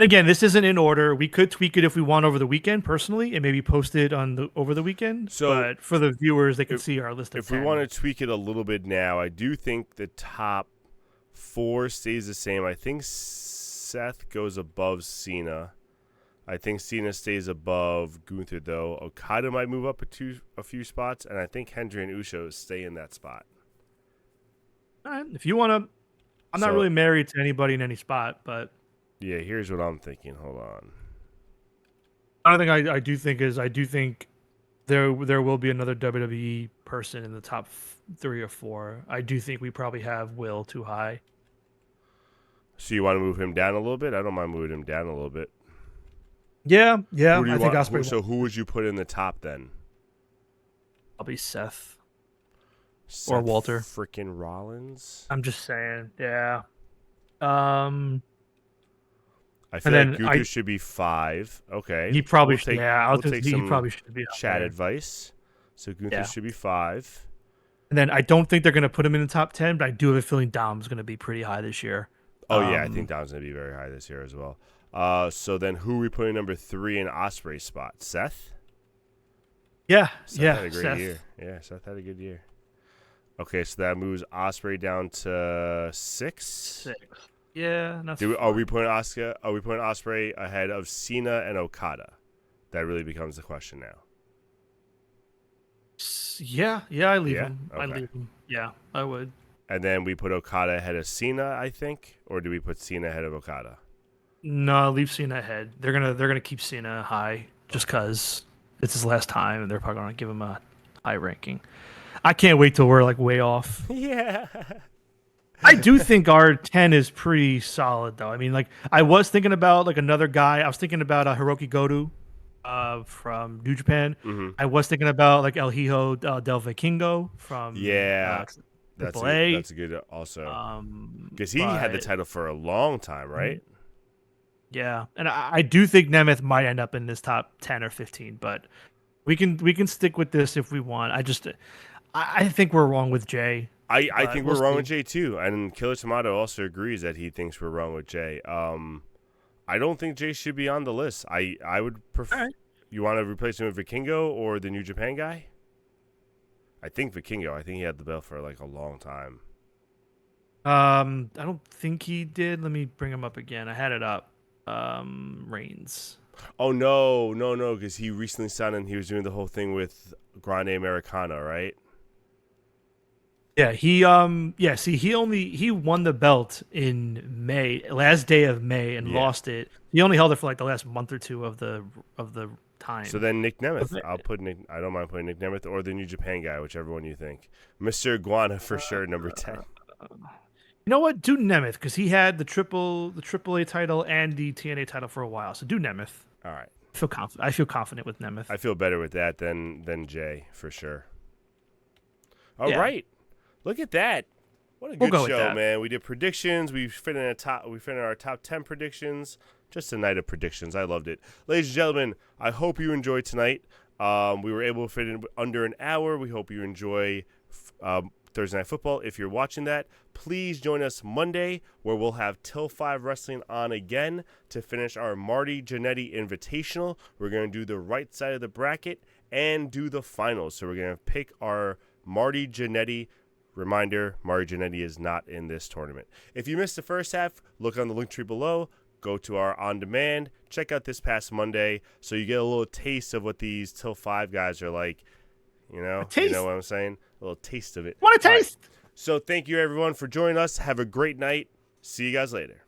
Again, this isn't in order. We could tweak it if we want over the weekend, personally, and maybe post it over the weekend. But for the viewers, they can see our list of If 10. we want to tweak it a little bit now, I do think the top 4 stays the same. I think Seth goes above Cena. I think Cena stays above Gunther, though. Okada might move up a few spots, and I think Hendry and Usos stay in that spot. All right, if you want to, I'm not really married to anybody in any spot, but yeah, here's what I'm thinking. Hold on. Another thing I do think there will be another WWE person in the top 3 or 4. I do think we probably have Will too high. So you want to move him down a little bit? I don't mind moving him down a little bit. Yeah. I think Ospreay. So who would you put in the top then? Probably Seth or Walter. Freaking Rollins. I'm just saying. Yeah. I feel like Gunther should be 5. Okay. He probably should. He probably should be chat advice. So Gunther should be 5. And then I don't think they're going to put him in the top 10, but I do have a feeling Dom's going to be pretty high this year. Oh, yeah. I think Dom's going to be very high this year as well. So then who are we putting number 3 in Ospreay's spot? Seth? Yeah. Seth had a great year. Yeah, Seth had a good year. Okay, so that moves Ospreay down to 6. Yeah, are we putting Ospreay ahead of Cena and Okada? That really becomes the question now. Yeah, I leave him. Okay. I leave him. Yeah, I would. And then we put Okada ahead of Cena, I think, or do we put Cena ahead of Okada? No, leave Cena ahead. They're gonna keep Cena high just because it's his last time, and they're probably gonna give him a high ranking. I can't wait till we're like way off. Yeah. I do think our 10 is pretty solid, though. I mean, like, I was thinking about like another guy. I was thinking about Hiroki Goto from New Japan. Mm-hmm. I was thinking about like El Hijo del Vikingo from that's a good also because he had the title for a long time, right? Yeah, and I do think Nemeth might end up in this top 10 or 15, but we can stick with this if we want. I think we're wrong with Jay. I think we're wrong with Jay too, and Killer Tomato also agrees that he thinks we're wrong with Jay. I don't think Jay should be on the list. I would prefer. Right. You want to replace him with Vikingo or the New Japan guy? I think Vikingo. I think he had the belt for like a long time. I don't think he did. Let me bring him up again. I had it up. Reigns. Oh no, because he recently signed and he was doing the whole thing with Grande Americana, right? Yeah, he won the belt in May, last day of May, and lost it. He only held it for like the last month or two of the time. So then Nick Nemeth, I don't mind putting Nick Nemeth or the New Japan guy, whichever one you think. Mr. Iguana for sure, number 10. You know what? Do Nemeth because he had the AAA title and the TNA title for a while. So do Nemeth. All right. I feel confident with Nemeth. I feel better with that than Jay for sure. All right, look at that. What a good show, man. We did predictions. We finished our top 10 predictions. Just a night of predictions. I loved it. Ladies and gentlemen, I hope you enjoyed tonight. We were able to fit in under an hour. We hope you enjoy Thursday Night Football. If you're watching that, please join us Monday where we'll have Till 5 Wrestling on again to finish our Marty Jannetty Invitational. We're going to do the right side of the bracket and do the finals. So we're going to pick our Marty Jannetty. Reminder, Marty Jannetty is not in this tournament. If you missed the first half, look on the link tree below. Go to our on-demand. Check out this past Monday so you get a little taste of what these Till 5 guys are like. You know what I'm saying? A little taste of it. What a taste! Right. So thank you, everyone, for joining us. Have a great night. See you guys later.